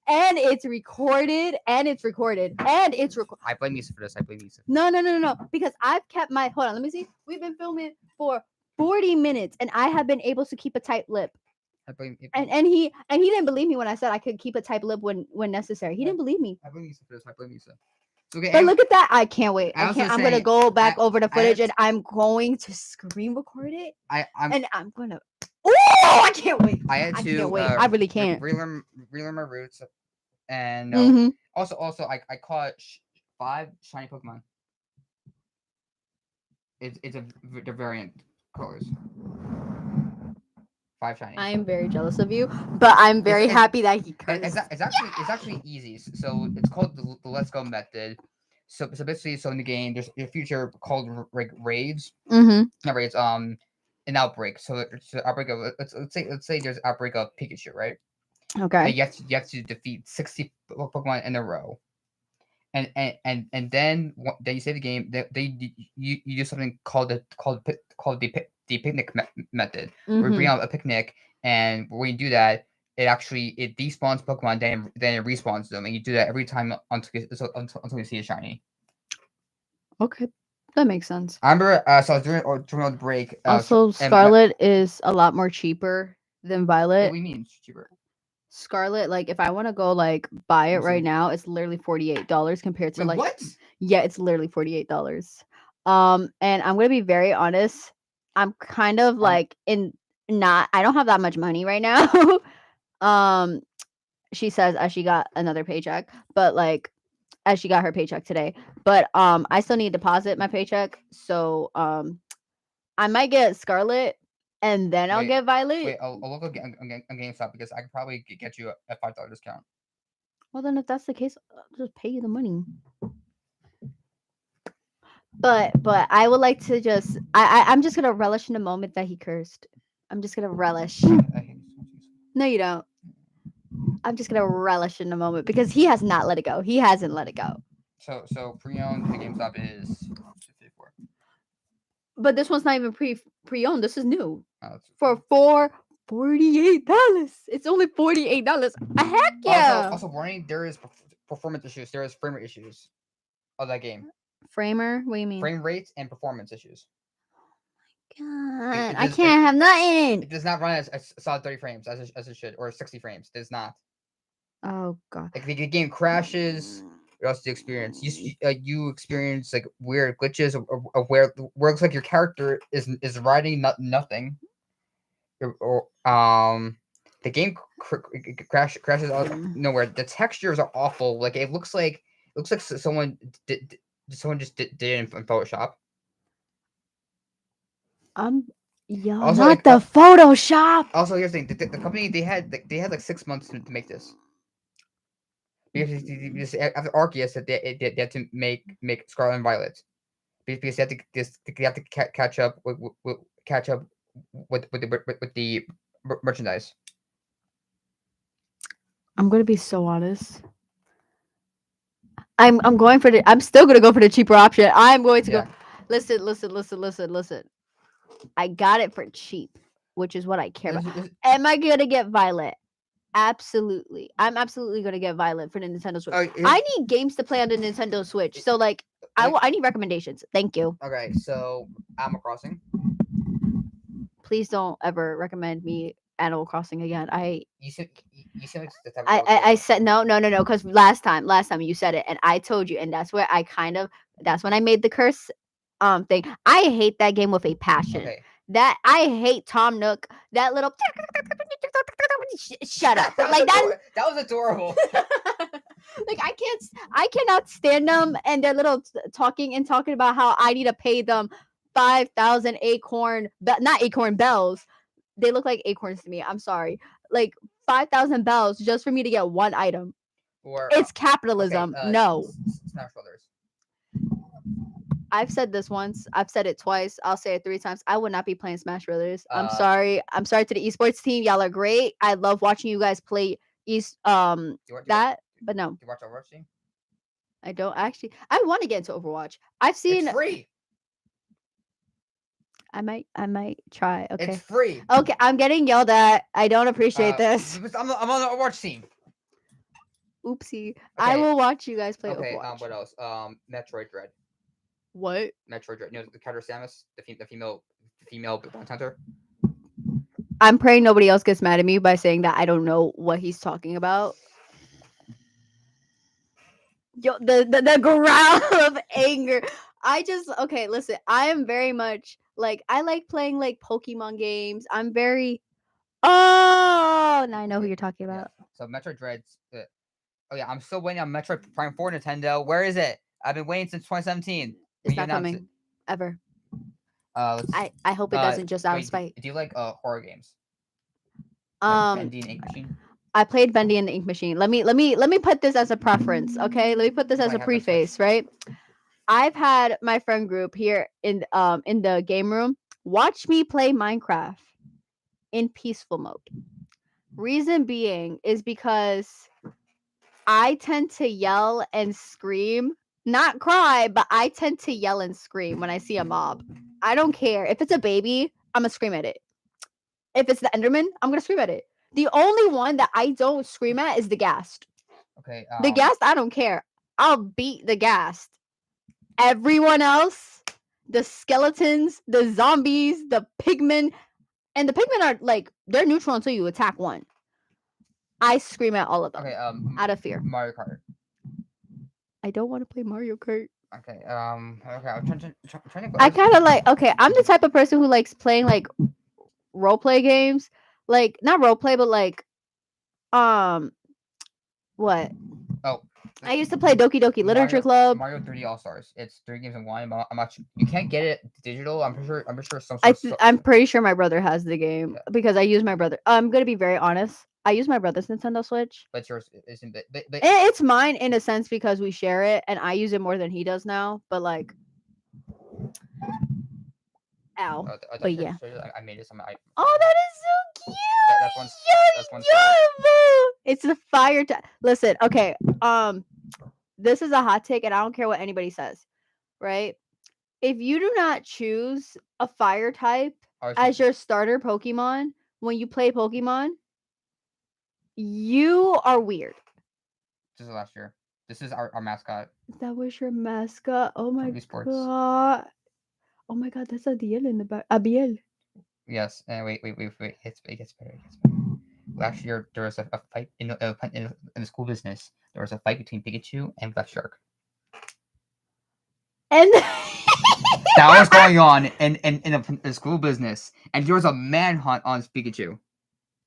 and it's recorded, and it's recorded, and it's recorded. I blame Lisa for this. I blame Lisa. No. Because I've kept my hold on. Let me see. We've been filming for 40 minutes, and I have been able to keep a tight lip. I blame. And he didn't believe me when I said I could keep a tight lip when necessary. He didn't believe me. I blame Lisa for this. I blame Lisa. So, okay, But look at that. I can't wait. I I was can't. just I'm gonna saying, go back over the I have footage, to- and I'm going to screen record it, I'm and I'm gonna. Oh, I can't wait. I had I to can't wait. I really re- can't. relearn my roots, and Mhm. also I caught 5 shiny Pokemon. It's the variant colors. 5 shiny. I am very jealous of you, but I'm very it's- happy that he And cursed. it's actually easy. So it's called the Let's Go method. So basically, in the game, there's a feature called like raids. Mm-hmm. Not raids. An outbreak. So it's an outbreak of let's say there's an outbreak of Pikachu, right? And Okay. you have to defeat 60 Pokemon in a row. And then then you save the game. You do something called the picnic method. Where you bring Mm-hmm. out a picnic, and when you do that, it despawns Pokemon, then it respawns them, and you do that every time until you see a shiny. Okay, that makes sense. I remember, so I was during the break. Also, Scarlet is a lot more cheaper than What Violet. do you mean it's cheaper? Scarlet, like if I want to go like buy it Let me right see. now, it's literally $48 compared to Wait, like what? yeah, it's literally $48. And I'm gonna be very honest. I'm kind of like in not. I don't have that much money right now. um, she says as she got another paycheck, but like as she got her paycheck today. But I still need to deposit my paycheck, so I might get Scarlet, and then I'll Wait, get Violet. Wait, I'll look on GameStop because I could probably get you a $5 discount. Well, then if that's the case, I'll just pay you the money. But I would like to just I'm just gonna relish in the moment that he cursed. I'm just gonna relish. I hate this one. No, you don't. I'm just gonna relish in the moment because he has not let it go. He hasn't let it go. So pre-owned at GameStop is 54. But this one's not even pre-owned. This is new Oh, that's for $48. It's only $48. Heck yeah! Also warning, there is performance issues. There is frame rate issues of that game. Framer, what do you mean? Frame rates and performance issues. God, it I does- can't have nothing. It does not run as a solid 30 frames as it should, or 60 frames. It does not. Oh god. Like the game crashes. What else do you experience? You experience like weird glitches or where it looks like your character is riding nothing. Or the game crashes out of nowhere. The textures are awful. Like it looks like someone just did it in Photoshop. Yo, Also, not like, the Photoshop. Also, here's the thing: the company they had like 6 months to make this. Because after Arceus, that they had to make Scarlet and Violet, because they have to catch up with the merchandise. I'm gonna be so honest. I'm going for I'm still gonna go for the cheaper option. I'm going to Yeah. go. Listen. I got it for cheap, which is what I care about. Am I gonna get Violet? Absolutely. I'm absolutely gonna get Violet for the Nintendo Switch. I need games to play on the Nintendo Switch. So like I need recommendations. Thank you. Okay, so Animal Crossing. Please don't ever recommend me Animal Crossing again. You said like the type of I said no because last time you said it and I told you, and that's where that's when I made the curse thing. I hate that game with a passion. Okay. That I hate Tom Nook. That little shut up. Like that. That was adorable. Like I cannot stand them and their little talking about how I need to pay them 5,000 not acorn bells. They look like acorns to me. I'm sorry. Like 5,000 bells just for me to get one item. Or It's capitalism. No. Smash Brothers. I've said this once. I've said it twice. I'll say it 3 times. I would not be playing Smash Brothers. I'm sorry. I'm sorry to the esports team. Y'all are great. I love watching you guys play but no. Do you watch Overwatch team? I don't actually. I want to get into Overwatch. I've seen. It's free. I might try. Okay. It's free. Okay, I'm getting yelled at. I don't appreciate this. I'm on the Overwatch team. Oopsie. I Okay. will watch you guys play Okay. Overwatch. What else? Metroid Dread. What? Metroid Dread. You know the character Samus, the female bounty hunter. I'm praying nobody else gets mad at me by saying that I don't know what he's talking about. Yo, the growl of anger. I just okay. Listen, I am very much like I like playing like Pokemon games. I'm very. Oh, now I know who Okay, you're talking Yeah. about. So Metroid Dread's. Oh yeah, I'm still waiting on Metroid Prime 4 Nintendo. Where is it? I've been waiting since 2017. It's When you not announced it. coming ever. Let's. I hope it doesn't just out of Wait, spite. do you like horror games? Like Bendy and Ink Machine. I played Bendy and the Ink Machine. Let me put this as a preference, okay? Let me put this as a Might have that Switch. preface, right? I've had my friend group here in the game room watch me play Minecraft in peaceful mode. Reason being is because I tend to yell and scream, not cry, but I tend to yell and scream when I see a mob. I don't care. If it's a baby, I'm gonna scream at it. If it's the Enderman, I'm gonna scream at it. The only one that I don't scream at is the Ghast. Okay. The Ghast, I don't care. I'll beat the Ghast. Everyone else, the skeletons, the zombies, the pigmen, and the pigmen are like they're neutral until you attack one. I scream at all of them Okay. out of fear. Mario Kart. I don't want to play Mario Kart. Okay. Okay. I'm trying to go. I kind of like okay. I'm the type of person who likes playing like role play games, like not role play, but like what? Oh. I used to play Doki Doki Literature Club. Mario 3D All Stars. It's 3 games in one. But I'm not. You can't get it digital. I'm pretty sure. Some. I'm pretty sure my brother has the game Yeah. because I use my brother. I'm gonna be very honest. I use my brother's Nintendo Switch. But yours isn't. But It's mine in a sense because we share it, and I use it more than he does now. But like, ow. But yeah. I made this on my iPhone. Oh, that is so cute. That's one. That's one. It's the fire. Listen, okay. This is a hot take, and I don't care what anybody says, right? If you do not choose a fire type as your starter Pokemon when you play Pokemon, you are weird. This is last year. This is our mascot. That was your mascot. Oh my Wii Sports. god. Oh my god, that's Adiel in the back. Abiel. Yes. And wait. It gets better. Last year there was a fight in the school business. There was a fight between Pikachu and Left Shark. And That was going on in the school business, and there was a manhunt on Pikachu.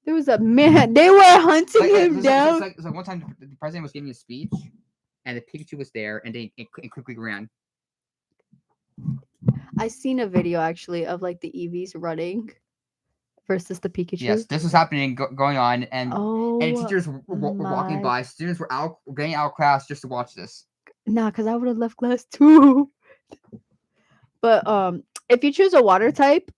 there was a man. They were hunting him down. It's like one time the president was giving a speech, and the Pikachu was there, and it quickly ran. I seen a video actually of like the EVs running versus the Pikachu. Yes, this was happening, going on, and Oh, teachers were walking my- by. Students were getting out of class just to watch this. nah, because I would have left class too. But if you choose a water type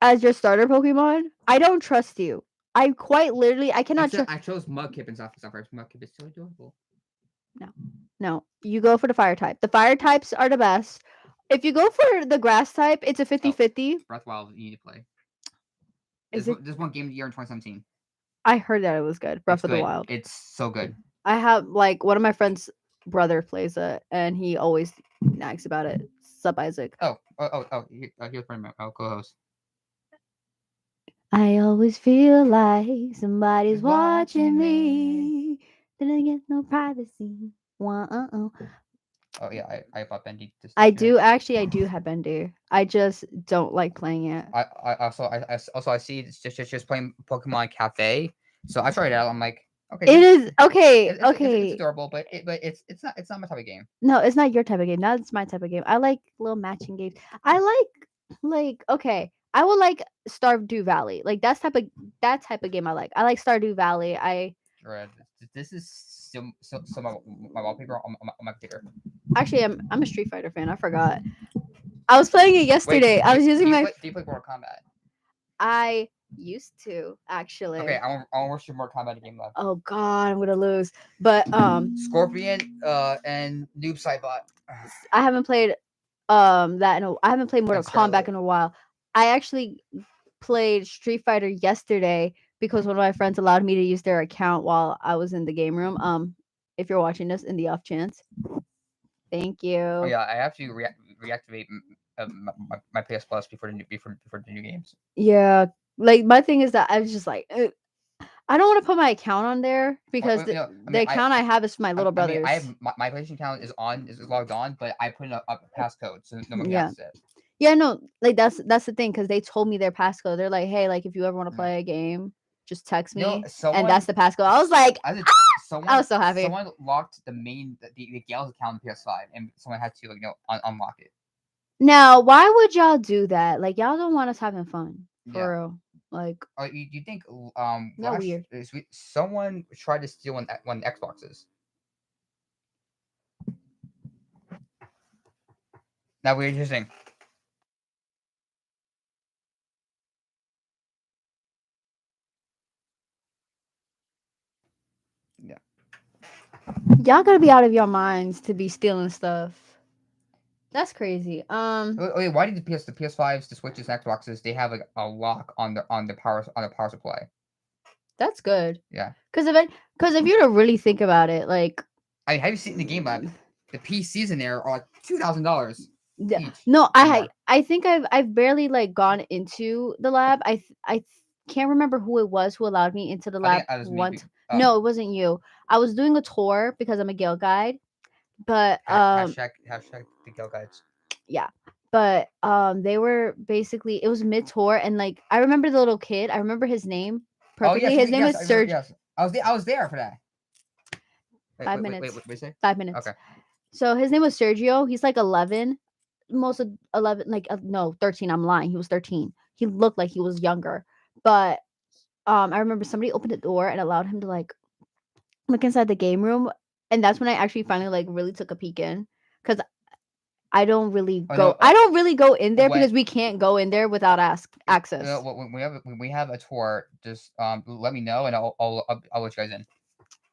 as your starter Pokemon, I don't trust you. I quite literally I cannot trust. I chose Mudkip and stuff. Mudkip is so adorable. No, you go for the fire type. The fire types are the best. If you go for the grass type, it's a 50-50. Breath of Wild, you need to play. Is it? This one game of the year in 2017. I heard that it was good. Breath of the Wild. It's so good. I have like one of my friends' brother plays it, and he always nags about it. Sup, Isaac? Here's my co-host. I always feel like somebody's watching me. Didn't get no privacy. Oh yeah, I bought Bendy. I do have Bendy. I just don't like playing it. I see it's just playing Pokemon Cafe. So I tried it out. I'm like, okay. It is okay. It's adorable, but it's not my type of game. No, it's not your type of game. That's my type of game. I like little matching games. I like okay. I would like Stardew Valley. Like that type of game I like. I like Stardew Valley. This is some of my wallpaper on my computer. Actually, I'm a Street Fighter fan. I forgot. I was playing it yesterday. I was using my. Do you play Mortal Kombat? I used to actually. Okay, I want to watch your Mortal Kombat game left. Oh God, I'm gonna lose. But Scorpion and Noob Saibot. I haven't played I haven't played Mortal Kombat in a while. I actually played Street Fighter yesterday because one of my friends allowed me to use their account while I was in the game room. if you're watching this in the off chance. Thank you. Oh yeah, I have to reactivate my PS Plus before before the new games. Yeah, like my thing is that I was just like, I don't want to put my account on there because you know, I the mean, account I have is for my little I mean, brothers. I have my PlayStation account is logged on, but I put in a passcode so no one can Yeah. access it. Yeah, no, like that's the thing because they told me their passcode. They're like, hey, like if you ever want to Yeah. play a game, just text me, No, and that's the passcode. I was like, I was so happy. Someone locked the Gale's account on PS5, and someone had to unlock it. now why would y'all do that? Like y'all don't want us having fun for Yeah. real. Like You think not weird. someone tried to steal one Xboxes. Now we're interesting. Yeah. Y'all gotta be out of your minds to be stealing stuff. That's crazy. Wait, why did the PS5s, the Switches, and Xboxes, they have like a lock on the power supply? That's good. Yeah. Because if you to really think about it, like I mean, have you seen the game lab? The PCs in there are like $2,000 each. no, or more. I think I've barely like gone into the lab. I can't remember who it was who allowed me into the I lab think that was me, once. oh. No, it wasn't you. I was doing a tour because I'm a Gale guide, but Hashtag the Gale Guides. yeah, but they were basically it was mid tour and like I remember the little kid. I remember his name perfectly. His name was Serge. Yes, I was there for that. 5 minutes. Wait, say? 5 minutes. Okay. So his name was Sergio. He's like 11. Most of 11, like no, 13. I'm lying. He was 13. He looked like he was younger. But I remember somebody opened the door and allowed him to like look inside the game room. And that's when I actually finally like really took a peek in. Because I don't really go I don't really go in there because we can't go in there without access. When we have a tour, just let me know and I'll let you guys in.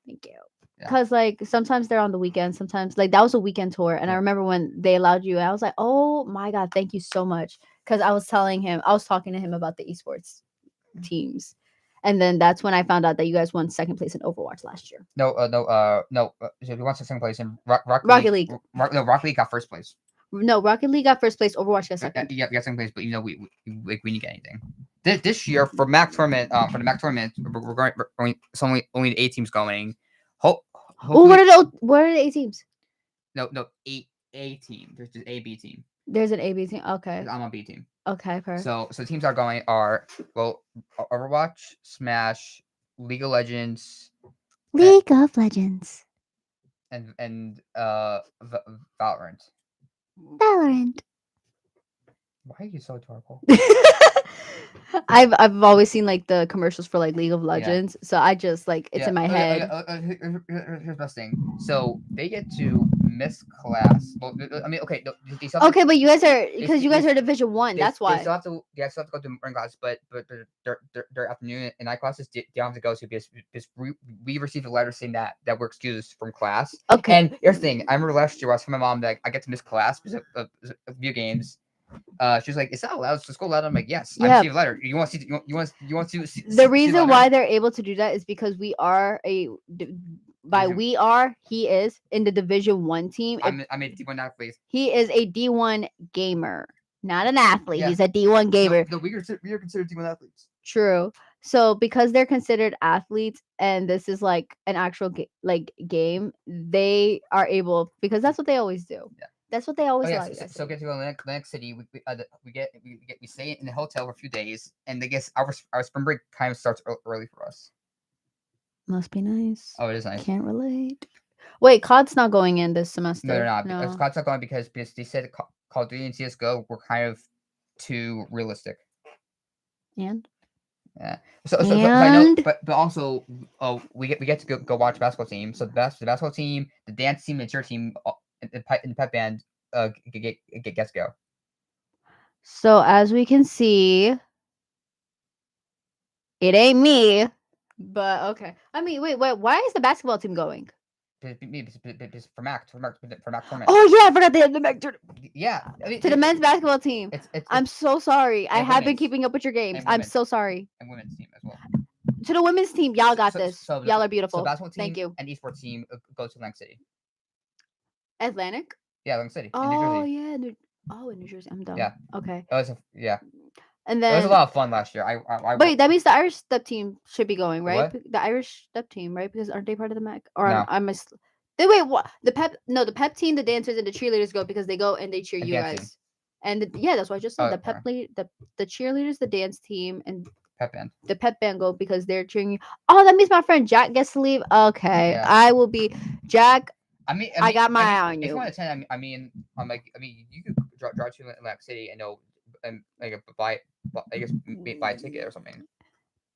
Thank you. Because like sometimes they're on the weekend, sometimes like that was a weekend tour, and I remember when they allowed you, and I was like, oh my god, thank you so much. Because I was talking to him about the esports teams, and then that's when I found out that you guys won second place in Overwatch last year. No. So if you want second place in Rocket League, Rocket League got first place. No, Rocket League got first place. Overwatch got second. Yeah, we got second place, but we didn't get anything. This year for MAC tournament, it's only 8 teams going. What are the 8 teams? No, 8 A team. There's just A B team. There's an A B team. Okay. I'm on B team. Okay, perfect. So teams are going are Overwatch, Smash, League of Legends, and Valorant. Why are you so adorable? I've always seen like the commercials for like League of Legends, so I just like it's in my head. Here's the best thing. So they get to miss class. Well, I mean, okay, okay, but you guys are because you guys are Division 1. That's why they still have to go to morning class, but their afternoon and night classes they don't have to go to because we received a letter saying that we're excused from class. Okay. And here's the thing. I remember last year I was telling my mom that I get to miss class because of video games. She was like, "Is that allowed? Is school allowed?" I'm like, "Yes." I received a letter. You want to see? You want to see? The reason why they're able to do that is because we are he is in the Division 1 team. I'm a D1 athlete. He is a D1 gamer, not an athlete. Yeah. He's a D1 gamer. No, we are considered D1 athletes. True. So because they're considered athletes, and this is like an actual game, they are able because that's what they always do. Yeah. That's what they always allow. So get to go to the next city. We stay in the hotel for a few days, and I guess our spring break kind of starts early for us. Must be nice. Oh, it is nice. Can't relate. Wait, COD's not going in this semester. No, they're not. No. COD's not going because they said Call of Duty and CS:GO were kind of too realistic. And yeah. So I know, but also we get to go watch the basketball team. So the basketball team, the dance team, and cheer team, and the pep band gets to go. So as we can see, it ain't me, but okay. I mean, wait, why is the basketball team going? For MAC tournament. Oh yeah, I forgot they had the MAC tournament. Yeah, I mean, to the men's basketball team. I'm so sorry. I have been keeping up with your games. I'm so sorry. And women's team as well. to the women's team. Y'all got this. So Y'all are So beautiful. basketball team Thank you. and esports team go to Atlantic City. Atlantic. Yeah, Atlantic City in New Oh Jersey. yeah. In New Jersey. I'm dumb. Yeah. Okay. It was yeah. And It was a then lot of fun last year. I wait, that means the Irish step team should be going, right? What? The Irish step team, right? Because aren't they part of the MAC? Or No. wait, what? The pep team, the dancers, and the cheerleaders go because they go and they cheer And you dancing. guys. And yeah, that's what I just said. Oh, The pep the cheerleaders, the dance team, and Pep band. the pep band go because they're cheering you. Oh, that means my friend Jack gets to leave. Okay, Yeah. I will be Jack. I got my eye on If you you. want to attend, you could drive to Atlantic City and like buy a ticket or something.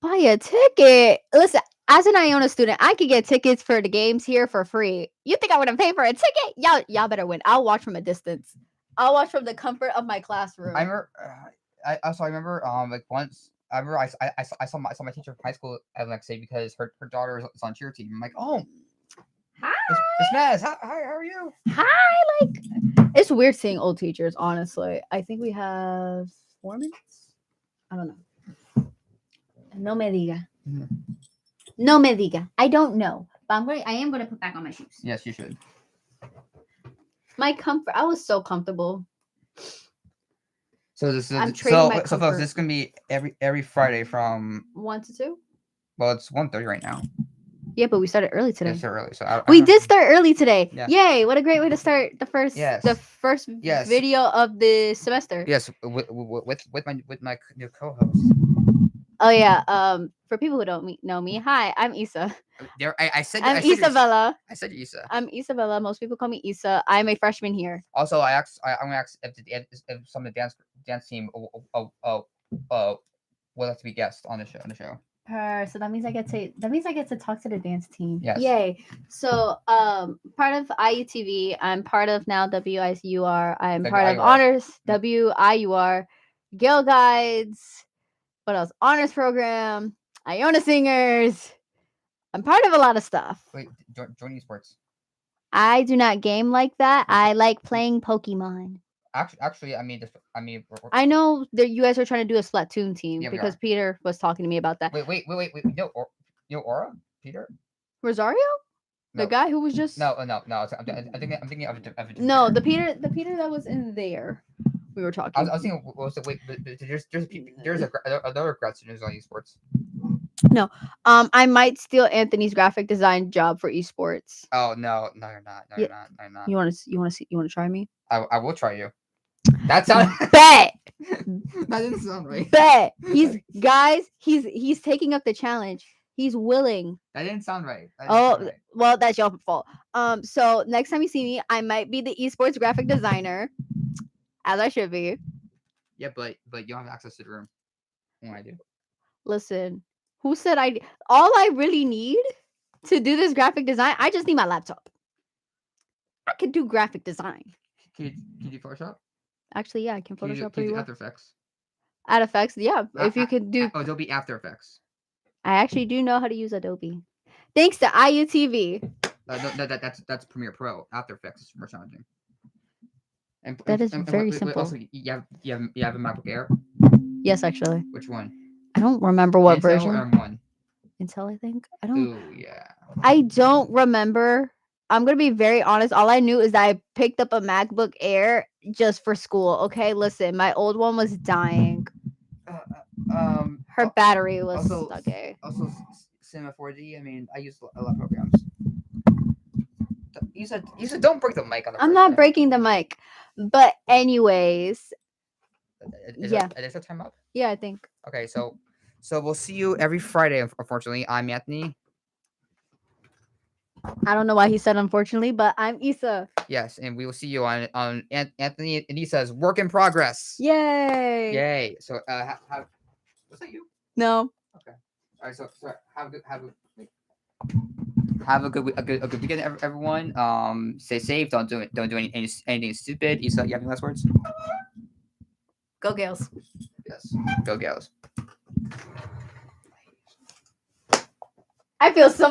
Buy a ticket. Listen, as an Iona student, I could get tickets for the games here for free. You think I wouldn't pay for a ticket? Y'all better win. I'll watch from a distance. I'll watch from the comfort of my classroom. I remember. I remember. Like once. I remember. I saw my teacher from high school at Atlantic City because her daughter is on cheer team. I'm like, oh, Hi. Miss Maz, hi, how are you? Hi. Like, it's weird seeing old teachers. Honestly, I think we have 4 minutes. I don't know. No me diga. Mhm. No me diga. I don't know, but I am going to put back on my shoes. Yes, you should. My comfort. I was so comfortable. So this is I'm trading my folks, comfort. this is gonna be every Friday from 1 to 2. well, it's 1:30 right now. Yeah, but we started early today. It's so early, so We did start early today. Yeah. Yay! What a great way to start the first Yes. Yes. video of the semester. Yes, with my new co-host. Oh yeah. For people who don't know me, hi, I'm Isa. There, I said I'm I said Isabella. I said Isa. I'm Isabella. Most people call me Isa. I'm a freshman here. Also, I'm gonna ask if some of the dance team will have to be guests on the show. So that means I get to talk to the dance team. Yes. Yay. So part of IUTV, I'm part of now WIUR. I'm part of WIUR. honors WIUR, Guild Guides. What else? Honors program, Iona Singers. I'm part of a lot of stuff. Wait, join esports. I do not game like that. I like playing Pokemon. Actually, I know that you guys are trying to do a Splatoon team Yeah, we because are. Peter was talking to me about that. Wait. No, Aura, Peter. Rosario? The No. guy who was just No. I'm thinking of a different No, Peter. the Peter that was in there. We were talking. I was thinking. Wait, but there's another grad student who's on esports. I might steal Anthony's graphic design job for esports. Oh no, you're not. No, Yeah. you're not. You want to try me? I will try you. That sounds. Bet. That didn't sound right. Bet. He's taking up the challenge. He's willing. That didn't sound right. That didn't sound right. Well, that's your fault. So next time you see me, I might be the esports graphic designer, as I should be. Yeah, but you don't have access to the room. When I do. Listen, who said I? All I really need to do this graphic design, I just need my laptop. I can do graphic design. Can you do Photoshop? Actually, yeah, I can Can you Photoshop do pretty well. After Effects? After Effects, yeah. If you could do, Adobe After Effects. I actually do know how to use Adobe. Thanks to IUTV. No, that's Premiere Pro. After Effects is more challenging. That is very simple. Also, you have a MacBook Air. Yes, actually. Which one? I don't remember what Intel version. or M1? Intel, I think. I don't. Ooh, yeah. I don't remember. I'm gonna be very honest. All I knew is that I picked up a MacBook Air just for school. Okay, listen, my old one was dying. Her battery was also, stuck. Okay. Also, Cinema 4D. I mean, I use a lot of programs. You said don't break the mic on the. I'm not breaking the mic, but anyways. Is that time up? Yeah, I think. Okay, so we'll see you every Friday. Unfortunately, I'm Anthony. I don't know why he said unfortunately, but I'm Isa. Yes, and we will see you on Anthony and Isa's Work in Progress. Yay! Yay! So was that you? No. Okay. All right. So have a good weekend, everyone. Stay safe. Don't do anything stupid. Isa, you have any last words? Go Gales. Yes. Go Gales. I feel so